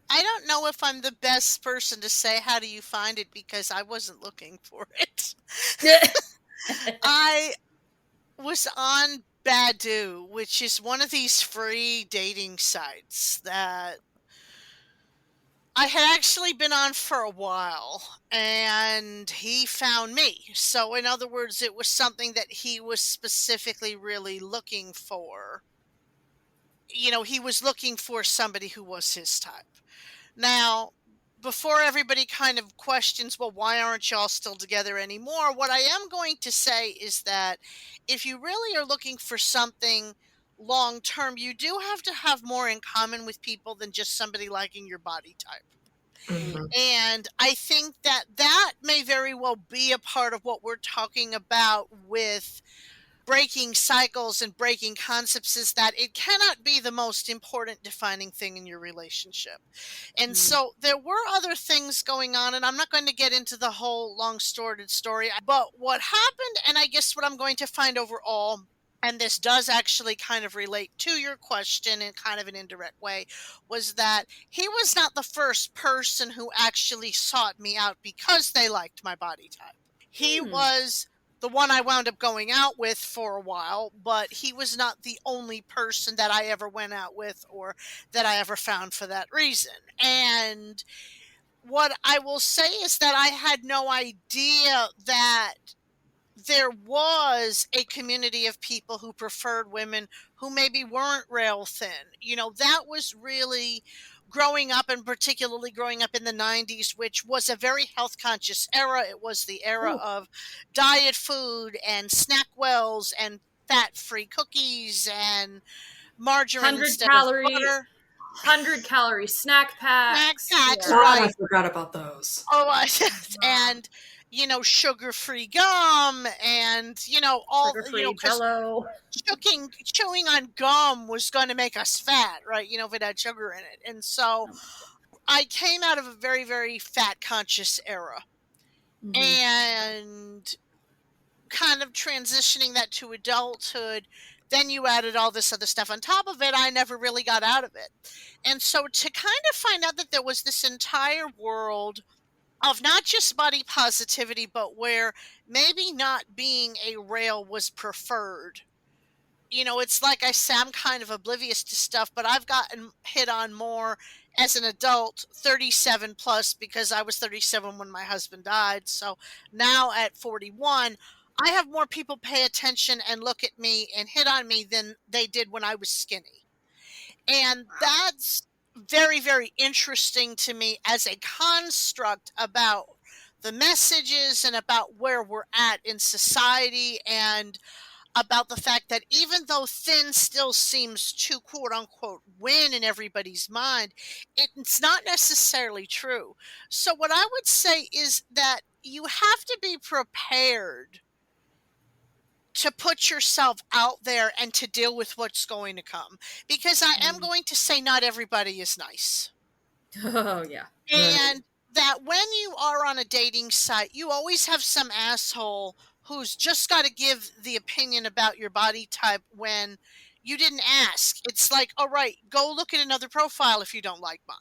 I don't know if I'm the best person to say how do you find it because I wasn't looking for it. I was on Badoo, which is one of these free dating sites that I had actually been on for a while, and he found me. So, in other words, it was something that he was specifically really looking for. You know, he was looking for somebody who was his type. Now, before everybody kind of questions, well, why aren't y'all still together anymore? What I am going to say is that if you really are looking for something long term, you do have to have more in common with people than just somebody liking your body type. Mhm. And I think that that may very well be a part of what we're talking about with breaking cycles and breaking concepts, is that it cannot be the most important defining thing in your relationship. And so there were other things going on, and I'm not going to get into the whole long storied story, but what happened, and I guess what I'm going to find overall, and this does actually kind of relate to your question in kind of an indirect way, was that he was not the first person who actually sought me out because they liked my body type. He was the one I wound up going out with for a while, but he was not the only person that I ever went out with or that I ever found for that reason. And what I will say is that I had no idea that there was a community of people who preferred women who maybe weren't rail thin. You know, that was really growing up, and particularly growing up in the 90s, which was a very health conscious era. It was the era of diet food and snack wells and fat free cookies and margarine 100 instead of calorie butter. 100-calorie snack packs. Snack packs, Yeah. God, I right. forgot about those. Oh, and you know, sugar-free gum, and you know, all you know, Sugar-free because Jello. chewing on gum was going to make us fat, right? You know, if it had sugar in it. And so I came out of a very, very fat conscious era, and kind of transitioning that to adulthood. Then you added all this other stuff on top of it. I never really got out of it. And so to kind of find out that there was this entire world of not just body positivity, but where maybe not being a rail was preferred. You know, it's like I say, I'm kind of oblivious to stuff, but I've gotten hit on more as an adult, 37 plus, because I was 37 when my husband died. So now at 41, I have more people pay attention and look at me and hit on me than they did when I was skinny. And that's very, very interesting to me as a construct about the messages and about where we're at in society, and about the fact that even though thin still seems to quote unquote win in everybody's mind, it's not necessarily true. So, what I would say is that you have to be prepared to put yourself out there and to deal with what's going to come. Because I am going to say not everybody is nice. Oh, yeah. And that when you are on a dating site, you always have some asshole who's just got to give the opinion about your body type when you didn't ask. It's like, all right, go look at another profile if you don't like mine.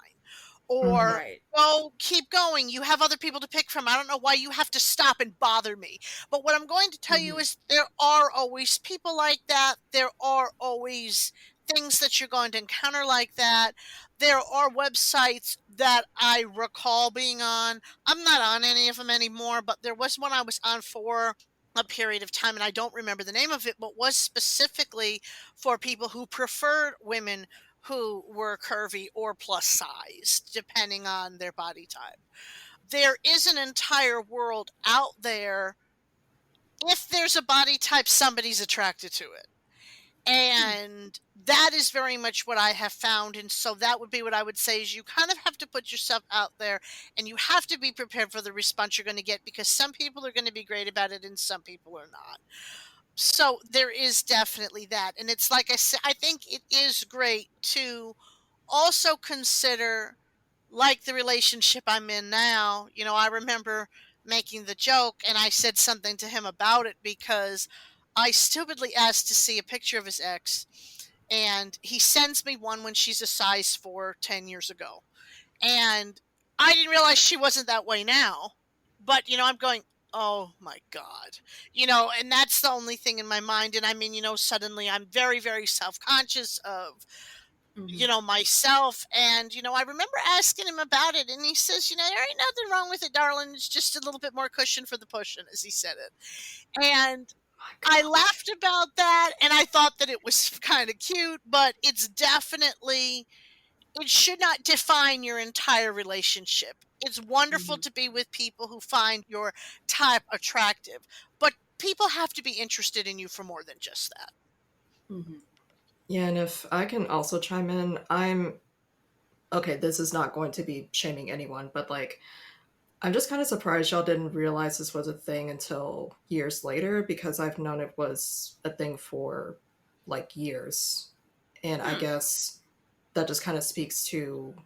Mhm. or Right. "Oh, keep going. You have other people to pick from. I don't know why you have to stop and bother me." But what I'm going to tell you Mhm. is there are always people like that. There are always things that you're going to encounter like that. There are websites that I recall being on. I'm not on any of them anymore, but there was one I was on for a period of time, and I don't remember the name of it, but was specifically for people who preferred women who were curvy or plus size, depending on their body type. There is an entire world out there. If there's a body type, somebody's attracted to it. Hmm. And that is very much what I have found. And so that would be what I would say is you kind of have to put yourself out there and you have to be prepared for the response you're going to get because some people are going to be great about it and some people are not. So there is definitely that. And it's like I said, I think it is great to also consider like the relationship I'm in now. I remember making the joke and I said something to him about it because I stupidly asked to see a picture of his ex and he sends me one when she's a size 4 10 years ago. And I didn't realize she wasn't that way now. But, I'm going, oh my God. And that's the only thing in my mind. And I mean, suddenly I'm very, very self conscious of Mhm. myself. And, I remember asking him about it, and he says, there ain't nothing wrong with it, darling. It's just a little bit more cushion for the pushing, as he said it. And My I gosh. laughed about that, and I thought that it was kind of cute, but it should not define your entire relationship. It's wonderful Mhm. to be with people who find your type attractive, but people have to be interested in you for more than just that. Mhm. Yeah, and if I can also chime in, I'm okay, this is not going to be shaming anyone, but like I'm just kind of surprised y'all didn't realize this was a thing until years later because I've known it was a thing for like years. And I Hmm. guess that just kind of speaks to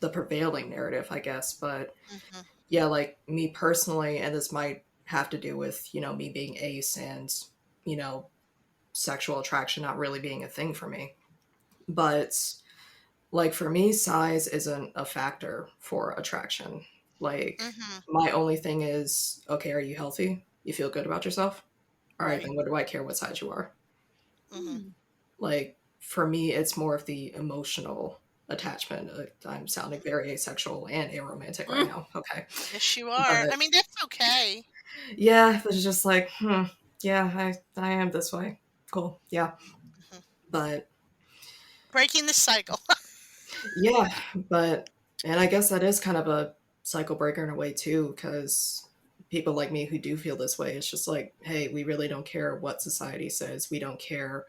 the prevailing narrative, I guess. But Mhm. yeah, like me personally, and this might have to do with, me being ace and, you know, sexual attraction not really being a thing for me. But like for me, size isn't a factor for attraction. Like Mhm. my only thing is, okay, are you healthy? You feel good about yourself? All right, Right. then what do I care what size you are? Mhm. Like for me, it's more of the emotional attachment. I'm sounding very asexual and aromantic right Mm. now. Okay, Yes, you but are. I mean, that's okay. yeah, it's just like, yeah, I am this way. Cool, yeah, Mhm. but Breaking the cycle. yeah, but and I guess that is kind of a cycle breaker in a way too, because people like me who do feel this way, it's just like, hey, we really don't care what society says. We don't care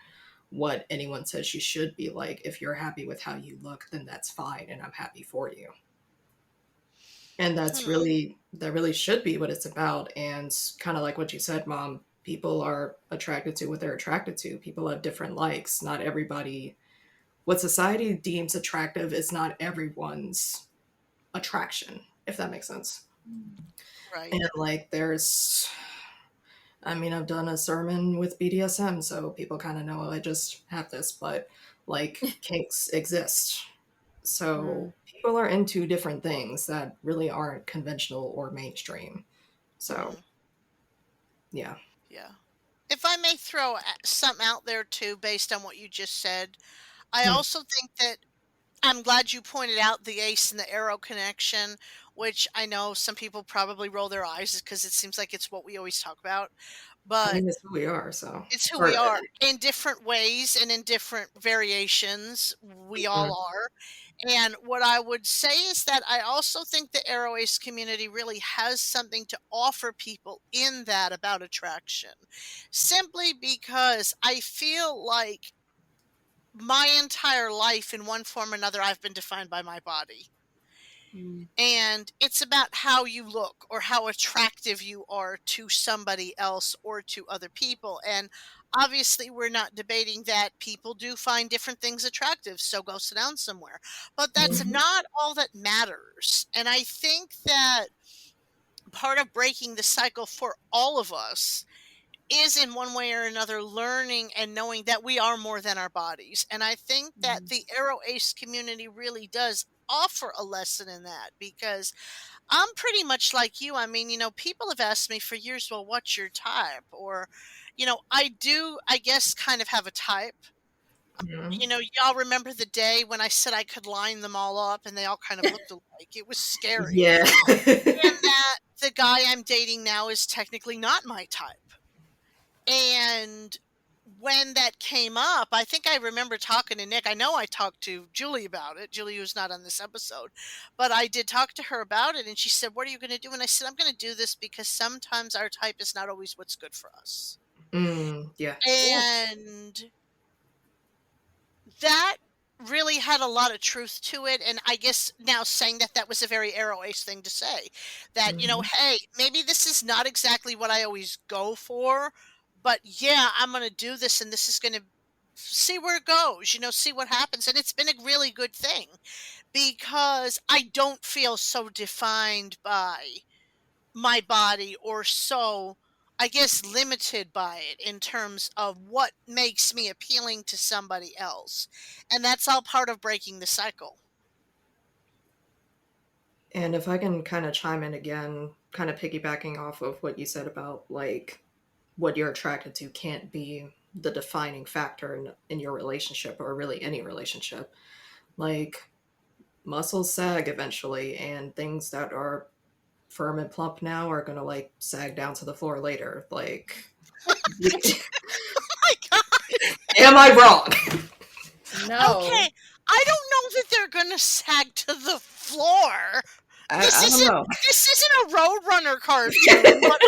what anyone says you should be like. If you're happy with how you look, then that's fine, and I'm happy for you. And Hmm. that really should be what it's about. And kind of like what you said, Mom, people are attracted to what they're attracted to. People have different likes. Not everybody, what society deems attractive is not everyone's attraction, if that makes sense. Right. And like I mean, I've done a sermon with BDSM, so people kind of know I just have this, but like kinks exist. Mm. So people are into different things that really aren't conventional or mainstream. So Mhm. yeah. Yeah. If I may throw something out there too, based on what you just said, I Hmm. also think that I'm glad you pointed out the ace and the arrow connection, which I know some people probably roll their eyes because it seems like it's what we always talk about. I But mean, it's who we are, so. it's who we Or, are in different ways and in different variations. We all mhm, are. And what I would say is that I also think the Aero Ace community really has something to offer people in that about attraction. Simply because I feel like my entire life, in one form or another, I've been defined by my body. Mm. And it's about how you look or how attractive you are to somebody else or to other people. And obviously, we're not debating that people do find different things attractive, so go sit down somewhere. But that's mhm, not all that matters. And I think that part of breaking the cycle for all of us is in one way or another learning and knowing that we are more than our bodies. And I think that Mm. the Aero Ace community really does offer a lesson in that, because I'm pretty much like you. I mean, people have asked me for years, well, what's your type? Or, I do, I guess, kind of have a type. Mhm. Y'all remember the day when I said I could line them all up and they all kind of looked alike? It was scary. Yeah. And that the guy I'm dating now is technically not my type. And when that came up, I think I remember talking to Nick. I know I talked to Julie about it. Julie, who's not on this episode, but I did talk to her about it. And she said, what are you going to do? And I said, I'm going to do this because sometimes our type is not always what's good for us. Yeah. And that really had a lot of truth to it. And I guess now saying that was a very Arrow Ace thing to say, that Mhm. hey, maybe this is not exactly what I always go for, but yeah, I'm going to do this, and this is going to see where it goes, see what happens. And it's been a really good thing, because I don't feel so defined by my body, or so, I guess, limited by it in terms of what makes me appealing to somebody else. And that's all part of breaking the cycle. And if I can kind of chime in again, kind of piggybacking off of what you said about like what you're attracted to can't be the defining factor in your relationship or really any relationship. Like muscles sag eventually, and things that are firm and plump now are gonna like sag down to the floor later. Like, My God. am I wrong? No. Okay, I don't know that they're gonna sag to the floor. This I don't isn't know. this isn't a Roadrunner cartoon, but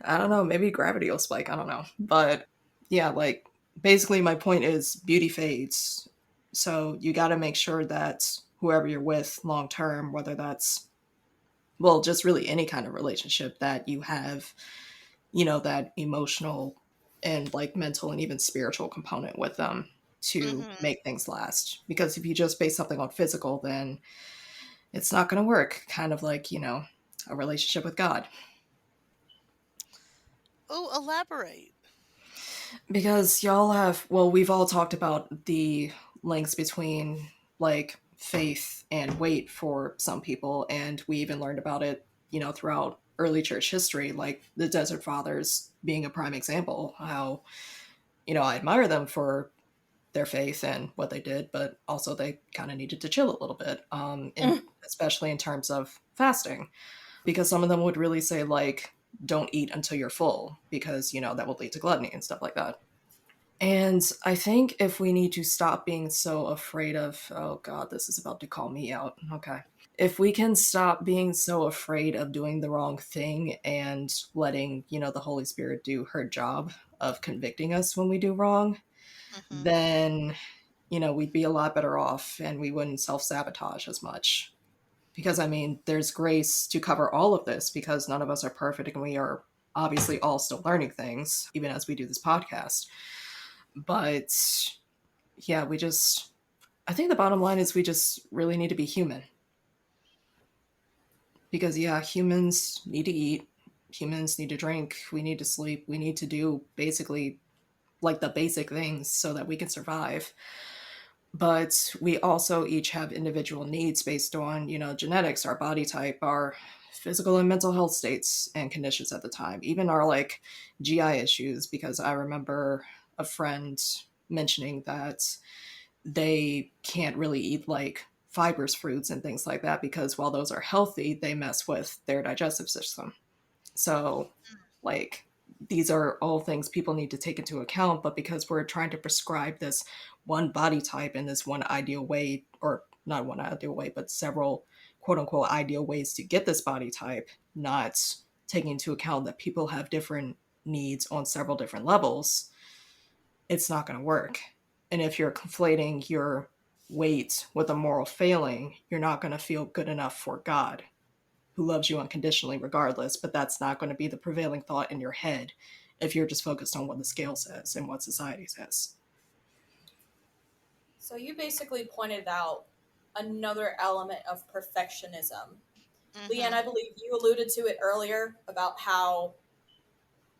I don't know. Maybe gravity will spike. I don't know. But yeah, like basically, my point is beauty fades. So you got to make sure that whoever you're with long term, whether that's, well, just really any kind of relationship, that you have, that emotional and like mental and even spiritual component with them to Mhm. make things last. Because if you just base something on physical, then it's not going to work. Kind of like, a relationship with God. Oh, elaborate. Because y'all have, well, we've all talked about the links between like faith and weight for some people, and we even learned about it, throughout early church history, like the Desert Fathers being a prime example. How, I admire them for their faith and what they did, but also they kind of needed to chill a little bit, and especially in terms of fasting, because some of them would really say like, don't eat until you're full, because that will lead to gluttony and stuff like that. And I think if we need to stop being so afraid of, oh God, this is about to call me out. Okay. If we can stop being so afraid of doing the wrong thing and letting, the Holy Spirit do her job of convicting us when we do wrong, Mhm. then, we'd be a lot better off and we wouldn't self sabotage as much. Because, I mean, there's grace to cover all of this because none of us are perfect and we are obviously all still learning things, even as we do this podcast. But yeah, I think the bottom line is we just really need to be human. Because, yeah, humans need to eat, humans need to drink, we need to sleep, we need to do basically like the basic things so that we can survive. But we also each have individual needs based on, genetics, our body type, our physical and mental health states and conditions at the time, even our like GI issues. Because I remember a friend mentioning that they can't really eat like fibers, fruits, and things like that because while those are healthy, they mess with their digestive system. So, like, these are all things people need to take into account, but because we're trying to prescribe this one body type and this one ideal way, or not one ideal way, but several quote unquote ideal ways to get this body type, not taking into account that people have different needs on several different levels, it's not going to work. And if you're conflating your weight with a moral failing, you're not going to feel good enough for God, who loves you unconditionally regardless, but that's not going to be the prevailing thought in your head if you're just focused on what the scale says and what society says. So you basically pointed out another element of perfectionism. Leanne, I Mhm. believe you alluded to it earlier about how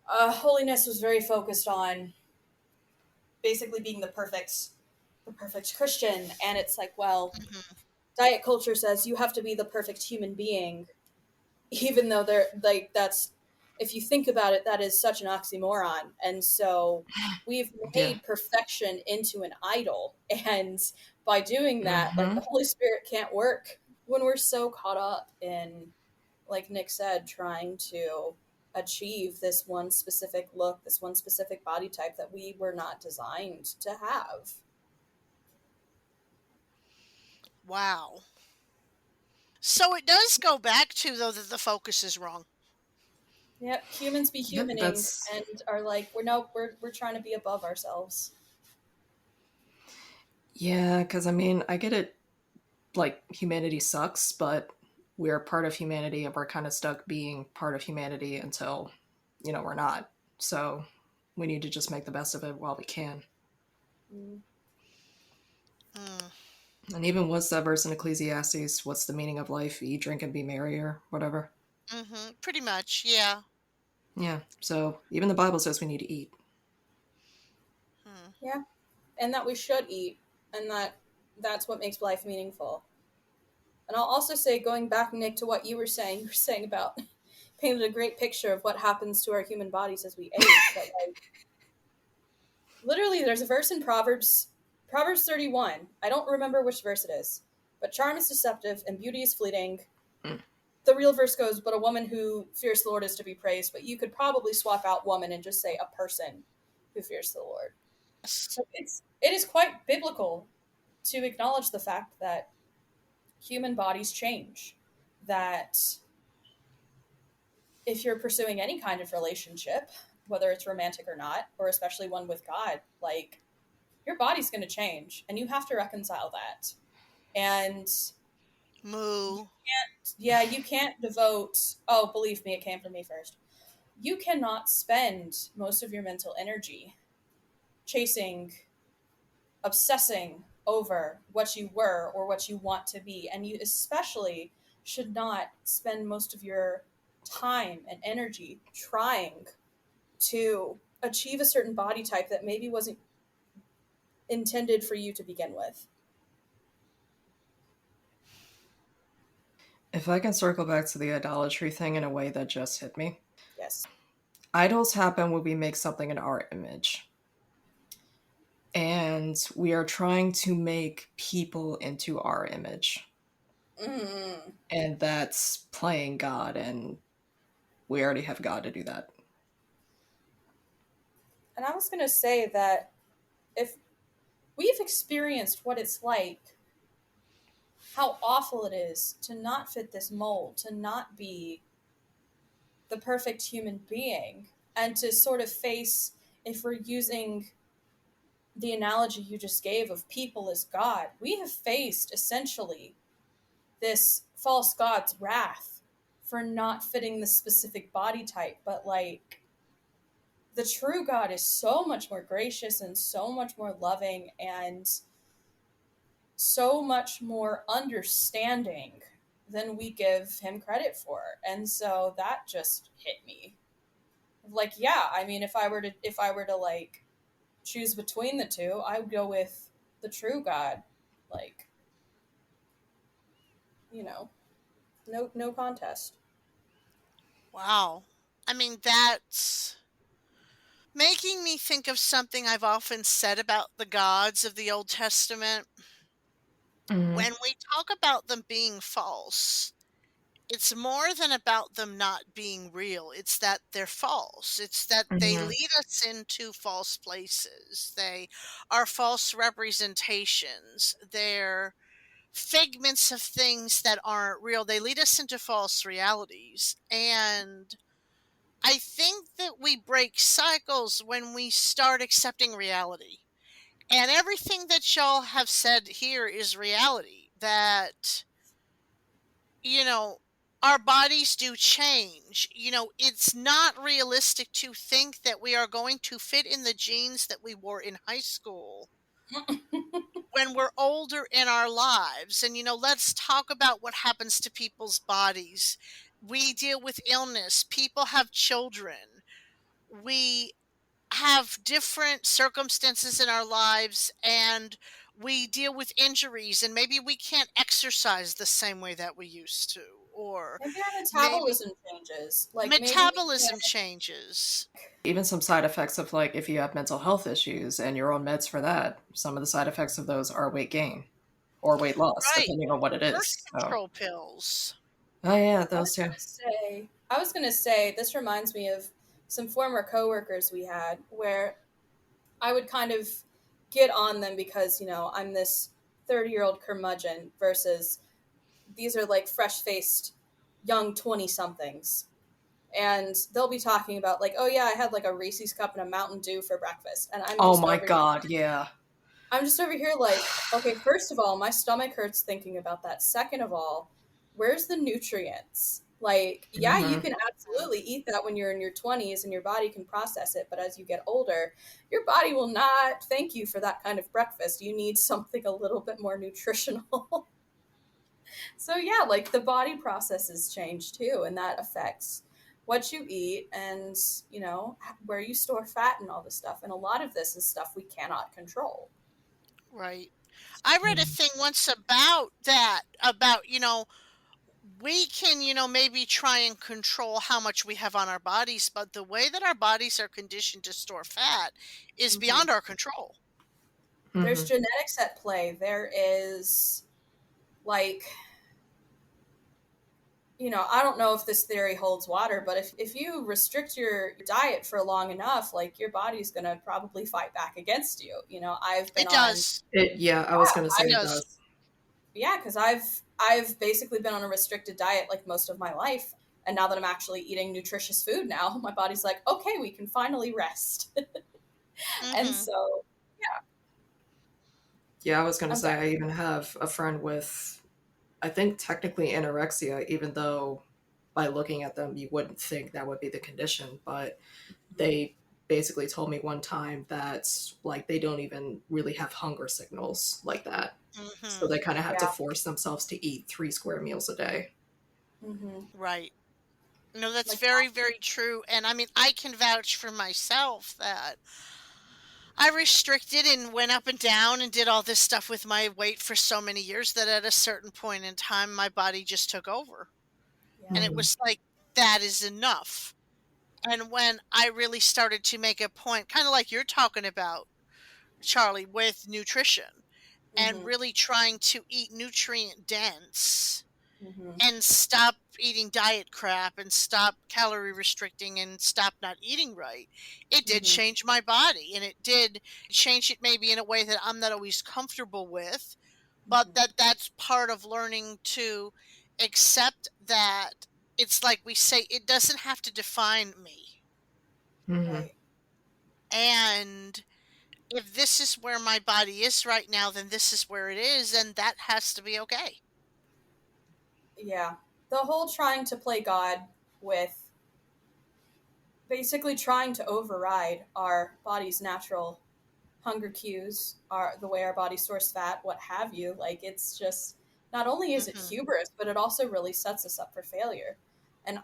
holiness was very focused on basically being the perfect the perfect Christian, and it's like, well, Mhm. diet culture says you have to be the perfect human being, even though they're like, that's, if you think about it, that is such an oxymoron. And so we've Yeah. made perfection into an idol, and by doing that, like, Hmm. the Holy Spirit can't work when we're so caught up in, like Nick said, trying to achieve this one specific look, this one specific body type that we were not designed to have. Wow. So it does go back to, though, that the focus is wrong. Yep, humans be Yep, humaning that's and are like, we're trying to be above ourselves. yeah, because I mean, I get it, like humanity sucks, but we're part of humanity and we're kind of stuck being part of humanity until, we're not. So we need to just make the best of it while we can. Mm. Mm. And even what's that verse in Ecclesiastes? What's the meaning of life? Eat, drink, and be merry, or whatever. Pretty much, yeah. Yeah. So even the Bible says we need to eat. Hmm. Yeah, and that we should eat, and that's what makes life meaningful. And I'll also say, going back, Nick, to what you were saying about painted a great picture of what happens to our human bodies as we age. But like, literally, there's a verse in Proverbs 31. I don't remember which verse it is, but charm is deceptive and beauty is fleeting. Mm. The real verse goes, "But a woman who fears the Lord is to be praised." But you could probably swap out woman and just say a person who fears the Lord. Yes. So it is quite biblical to acknowledge the fact that human bodies change. That if you're pursuing any kind of relationship, whether it's romantic or not, or especially one with God, like, your body's going to change and you have to reconcile that. And Moo. yeah, you can't devote, oh, believe me, it came from me first. You cannot spend most of your mental energy chasing, obsessing over what you were or what you want to be. And you especially should not spend most of your time and energy trying to achieve a certain body type that maybe wasn't intended for you to begin with. If I can circle back to the idolatry thing in a way that just hit me, Yes. idols happen when we make something in our image. And we are trying to make people into our image. Mm. And that's playing God, and we already have God to do that. And I was going to say that if we've experienced what it's like, how awful it is to not fit this mold, to not be the perfect human being, and to sort of face, if we're using the analogy you just gave of people as God, we have faced essentially this false god's wrath for not fitting the specific body type. But like, the true God is so much more gracious and so much more loving and so much more understanding than we give him credit for. And so that just hit me. Like, yeah, I mean, if I were to like choose between the two, I would go with the true God. Like, you know, no contest. Wow. I mean, that's making me think of something I've often said about the gods of the Old Testament. Mm-hmm. When we talk about them being false, it's more than about them not being real. It's that they're false. It's that they Mm-hmm. lead us into false places. They are false representations. They're figments of things that aren't real. They lead us into false realities. And I think that we break cycles when we start accepting reality. And everything that y'all have said here is reality. That, you know, our bodies do change. It's not realistic to think that we are going to fit in the jeans that we wore in high school when we're older in our lives. And, let's talk about what happens to people's bodies. We deal with illness, people have children. We have different circumstances in our lives, and we deal with injuries, and maybe we can't exercise the same way that we used to, or Maybe our maybe metabolism changes. Like maybe we metabolism can't. changes. Even some side effects of like if you have mental health issues and you're on meds for that, some of the side effects of those are weight gain or weight loss, Right. depending on what it Birth is. So, control pills. oh yeah, I those was two. gonna say, I was gonna say, this reminds me of some former coworkers we had where I would kind of get on them because, I'm this 30-year-old curmudgeon versus these are like fresh faced young 20 somethings. And they'll be talking about, like, oh yeah, I had like a Reese's cup and a Mountain Dew for breakfast. And Oh my God, yeah. I'm just over here like, okay, first of all, my stomach hurts thinking about that. Second of all, where's the nutrients? Like, yeah, you Hmm. can absolutely eat that when you're in your 20s and your body can process it. But as you get older, your body will not thank you for that kind of breakfast. You need something a little bit more nutritional. So, yeah, like the body processes change too. And that affects what you eat and, where you store fat and all this stuff. And a lot of this is stuff we cannot control. Right. I read a thing once about that, about, we can, maybe try and control how much we have on our bodies, but the way that our bodies are conditioned to store fat is Mhm. beyond our control. There's Hmm. genetics at play. There is, like, I don't know if this theory holds water, but if you restrict your diet for long enough, like, your body's going to probably fight back against you. I've been It on, does. Yeah, I was gonna It say it does. does. yeah, because I've basically been on a restricted diet like most of my life. And now that I'm actually eating nutritious food now, my body's like, okay, we can finally rest. And Hmm. so Yeah, I was gonna I'm say sorry. I even have a friend with, I think technically anorexia, even though by looking at them you wouldn't think that would be the condition, but they basically told me one time that like they don't even really have hunger signals like that. So Hmm. they kind of have to Yeah. force themselves to eat 3 square meals a day. Hmm. Right. No, that's Like, very, very true. And I mean, I can vouch for myself that I restricted and went up and down and did all this stuff with my weight for so many years that at a certain point in time, my body just took over. yeah. And it Hmm. was like, that is enough. And when I really started to make a point, kind of like you're talking about, Charlie, with nutrition and Hmm. really trying to eat nutrient dense Hmm. and stop eating diet crap and stop calorie restricting and stop not eating right, it did Hmm. change my body, and it did change it maybe in a way that I'm not always comfortable with, but Hmm. that's part of learning to accept that it's like we say, it doesn't have to define me. Hmm. Right. And if this is where my body is right now, then this is where it is, and that has to be okay. Yeah. The whole trying to play God with basically trying to override our body's natural hunger cues, the way our body stores fat, what have you. Like, it's just, not only is it Hmm. hubris, but it also really sets us up for failure. And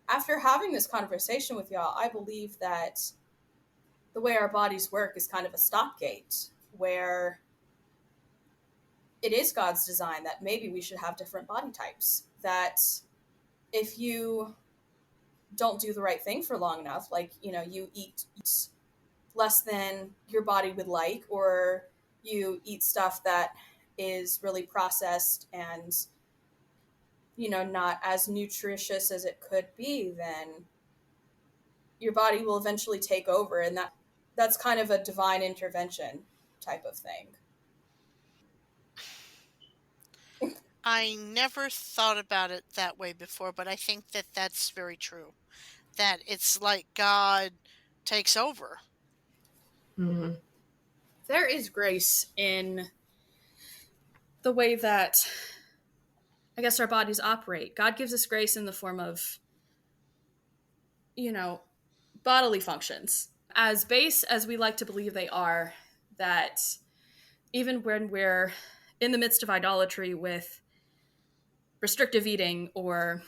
after having this conversation with y'all, I believe that the way our bodies work is kind of a stopgate where it is God's design that maybe we should have different body types. That if you don't do the right thing for long enough, like, you eat less than your body would like, or you eat stuff that is really processed and, not as nutritious as it could be, then your body will eventually take over. And that's kind of a divine intervention type of thing. I never thought about it that way before, but I think that that's very true. That it's like God takes over. Hmm. There is grace in the way that I guess our bodies operate. God gives us grace in the form of, you know, bodily functions. As base as we like to believe they are, that even when we're in the midst of idolatry with restrictive eating or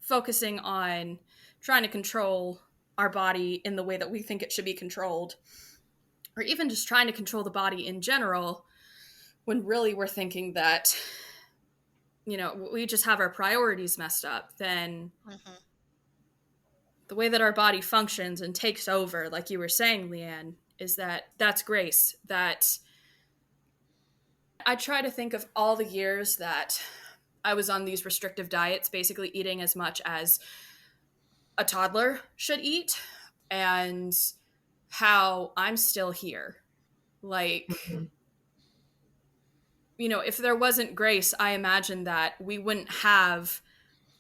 focusing on trying to control our body in the way that we think it should be controlled, or even just trying to control the body in general, when really we're thinking that, we just have our priorities messed up, then Mhm. the way that our body functions and takes over, like you were saying, Leanne, is that's grace. That I try to think of all the years that I was on these restrictive diets, basically eating as much as a toddler should eat, and how I'm still here. Like, Mhm. if there wasn't grace, I imagine that we wouldn't have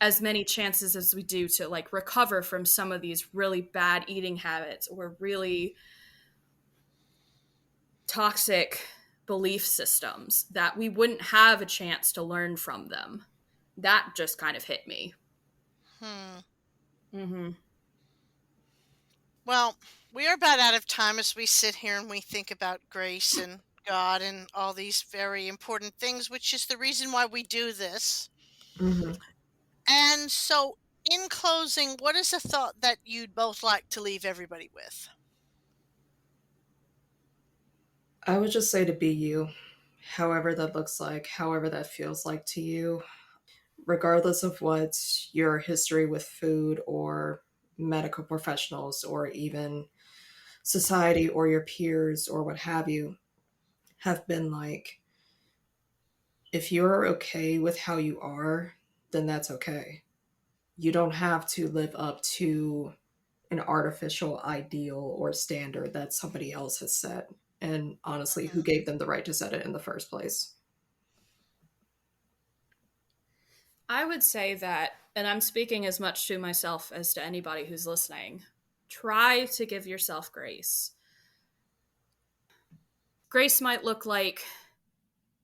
as many chances as we do to like recover from some of these really bad eating habits or really toxic belief systems, that we wouldn't have a chance to learn from them. That just kind of hit me. Hmm. Mm-hmm. Well, we are about out of time as we sit here and we think about grace and God and all these very important things, which is the reason why we do this. Mhm. And so, in closing, what is a thought that you'd both like to leave everybody with? I would just say to be you, however that looks like, however that feels like to you, regardless of what your history with food or medical professionals or even society or your peers or what have you have been like. If you're okay with how you are, then that's okay. You don't have to live up to an artificial ideal or standard that somebody else has set. And honestly, who Mhm. gave them the right to set it in the first place? I would say that, and I'm speaking as much to myself as to anybody who's listening, try to give yourself grace. Grace might look like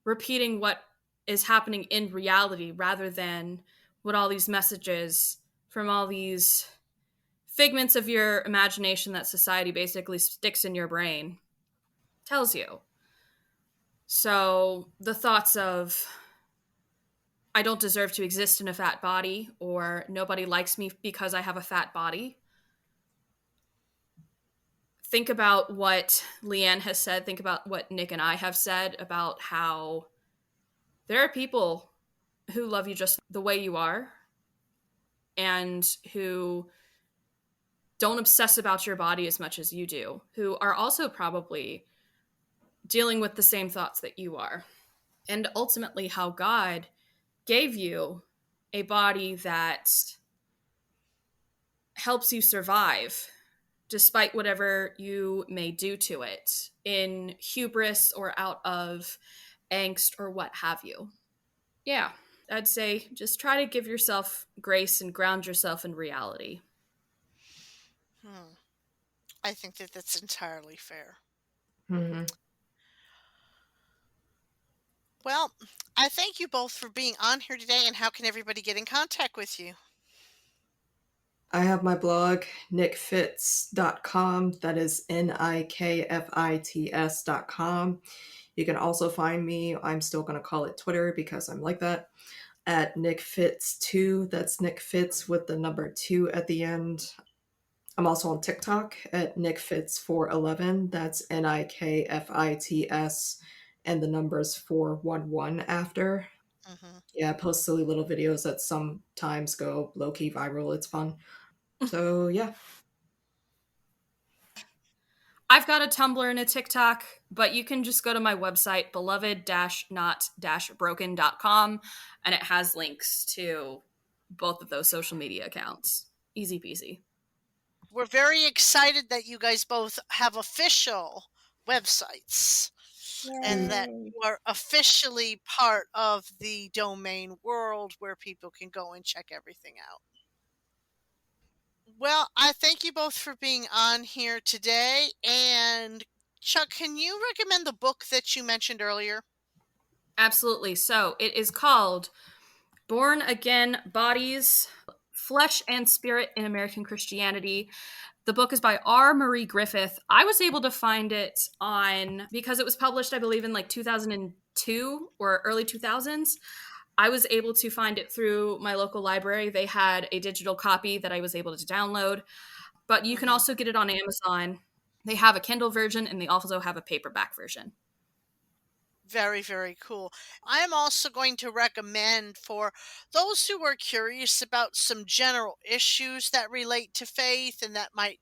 repeating what is happening in reality rather than what all these messages from all these figments of your imagination that society basically sticks in your brain tells you. So the thoughts of, I don't deserve to exist in a fat body, or nobody likes me because I have a fat body. Think about what Leanne has said. Think about what Nick and I have said about how there are people who love you just the way you are and who don't obsess about your body as much as you do, who are also probably dealing with the same thoughts that you are. And ultimately, how God gave you a body that helps you survive despite whatever you may do to it in hubris or out of angst or what have you. Yeah, I'd say just try to give yourself grace and ground yourself in reality. Hmm. I think that that's entirely fair. Mm-hmm. Well, I thank you both for being on here today. And how can everybody get in contact with you? I have my blog, nickfits.com. That is nikfits.com. You can also find me, I'm still going to call it Twitter because I'm like that, at nickfits2. That's Nick Fits with the number 2 at the end. I'm also on TikTok at nickfits411. That's NIKFITS and the numbers 411 after. Hmm. Yeah, I post silly little videos that sometimes go low-key viral. It's fun. So yeah. I've got a Tumblr and a TikTok, but you can just go to my website, beloved-not-broken.com, and it has links to both of those social media accounts. Easy peasy. We're very excited that you guys both have official websites and that Yay. you are officially part of the domain world where people can go and check everything out. Well, I thank you both for being on here today. And Chuck, can you recommend the book that you mentioned earlier? Absolutely. So it is called Born Again Bodies, Flesh and Spirit in American Christianity. The book is by R. Marie Griffith. I was able to find it because it was published, I believe, in like 2002 or early 2000s. I was able to find it through my local library. They had a digital copy that I was able to download. But you can also get it on Amazon. They have a Kindle version and they also have a paperback version. Very, very cool. I am also going to recommend for those who are curious about some general issues that relate to faith and that might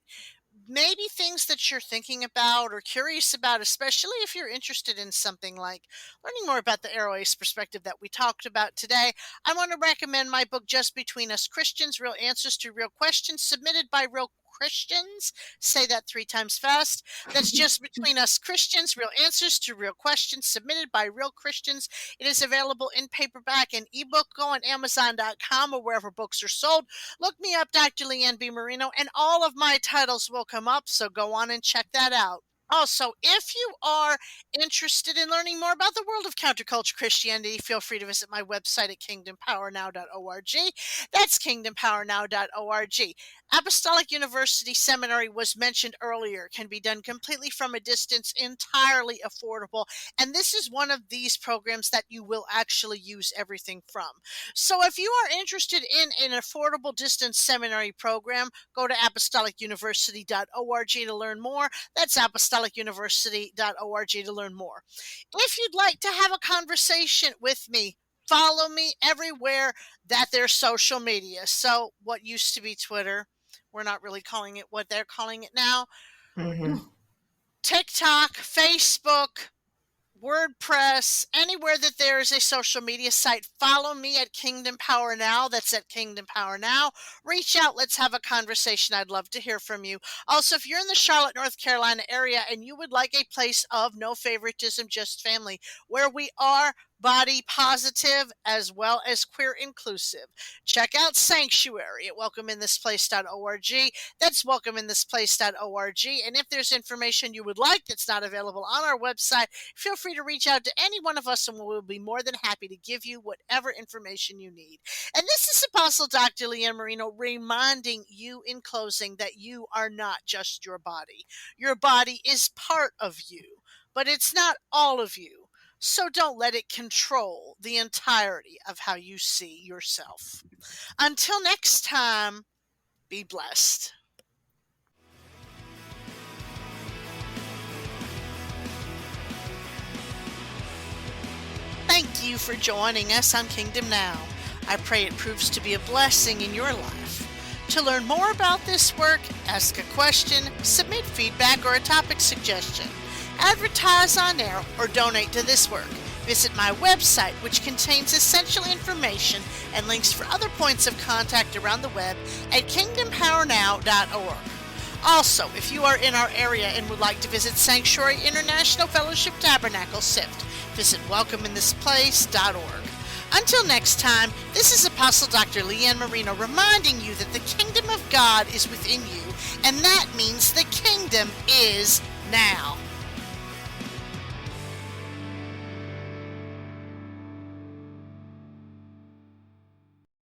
maybe things that you're thinking about or curious about, especially if you're interested in something like learning more about the Arrow Ace perspective that we talked about today. I want to recommend my book, Just Between Us Christians, Real Answers to Real Questions, submitted by Real Christians. Say that 3 times fast. That's Just Between Us Christians, Real Answers to Real Questions, submitted by Real Christians. It is available in paperback and ebook. Go on Amazon.com or wherever books are sold. Look me up, Dr. Leanne B. Marino, and all of my titles will come up, so go on and check that out. Also, if you are interested in learning more about the world of counterculture Christianity, feel free to visit my website at kingdompowernow.org. That's kingdompowernow.org. Apostolic University Seminary was mentioned earlier, can be done completely from a distance, entirely affordable, and this is one of these programs that you will actually use everything from. So if you are interested in an affordable distance seminary program, go to apostolicuniversity.org to learn more. That's apostolicuniversity.org to learn more. If you'd like to have a conversation with me, follow me everywhere that there's social media. So what used to be Twitter, we're not really calling it what they're calling it now. TikTok, Facebook, WordPress, anywhere that there is a social media site, follow me at Kingdom Power Now. That's at Kingdom Power Now. Reach out. Let's have a conversation. I'd love to hear from you. Also, if you're in the Charlotte, North Carolina area and you would like a place of no favoritism, just family, where we are body positive as well as queer inclusive, check out Sanctuary at welcomeinthisplace.org. That's welcomeinthisplace.org. And if there's information you would like that's not available on our website, feel free to reach out to any one of us and we'll be more than happy to give you whatever information you need. And this is Apostle Dr. Leanne Marino reminding you in closing that you are not just your body. Your body is part of you, but it's not all of you. So don't let it control the entirety of how you see yourself. Until next time, be blessed. Thank you for joining us on Kingdom Now. I pray it proves to be a blessing in your life. To learn more about this work, ask a question, submit feedback or a topic suggestion, advertise on air, or donate to this work, visit my website, which contains essential information and links for other points of contact around the web at kingdompowernow.org. Also, if you are in our area and would like to visit Sanctuary International Fellowship Tabernacle SIFT, visit welcomeinthisplace.org. Until next time, this is Apostle Dr. Leanne Marino reminding you that the kingdom of God is within you, and that means the kingdom is now.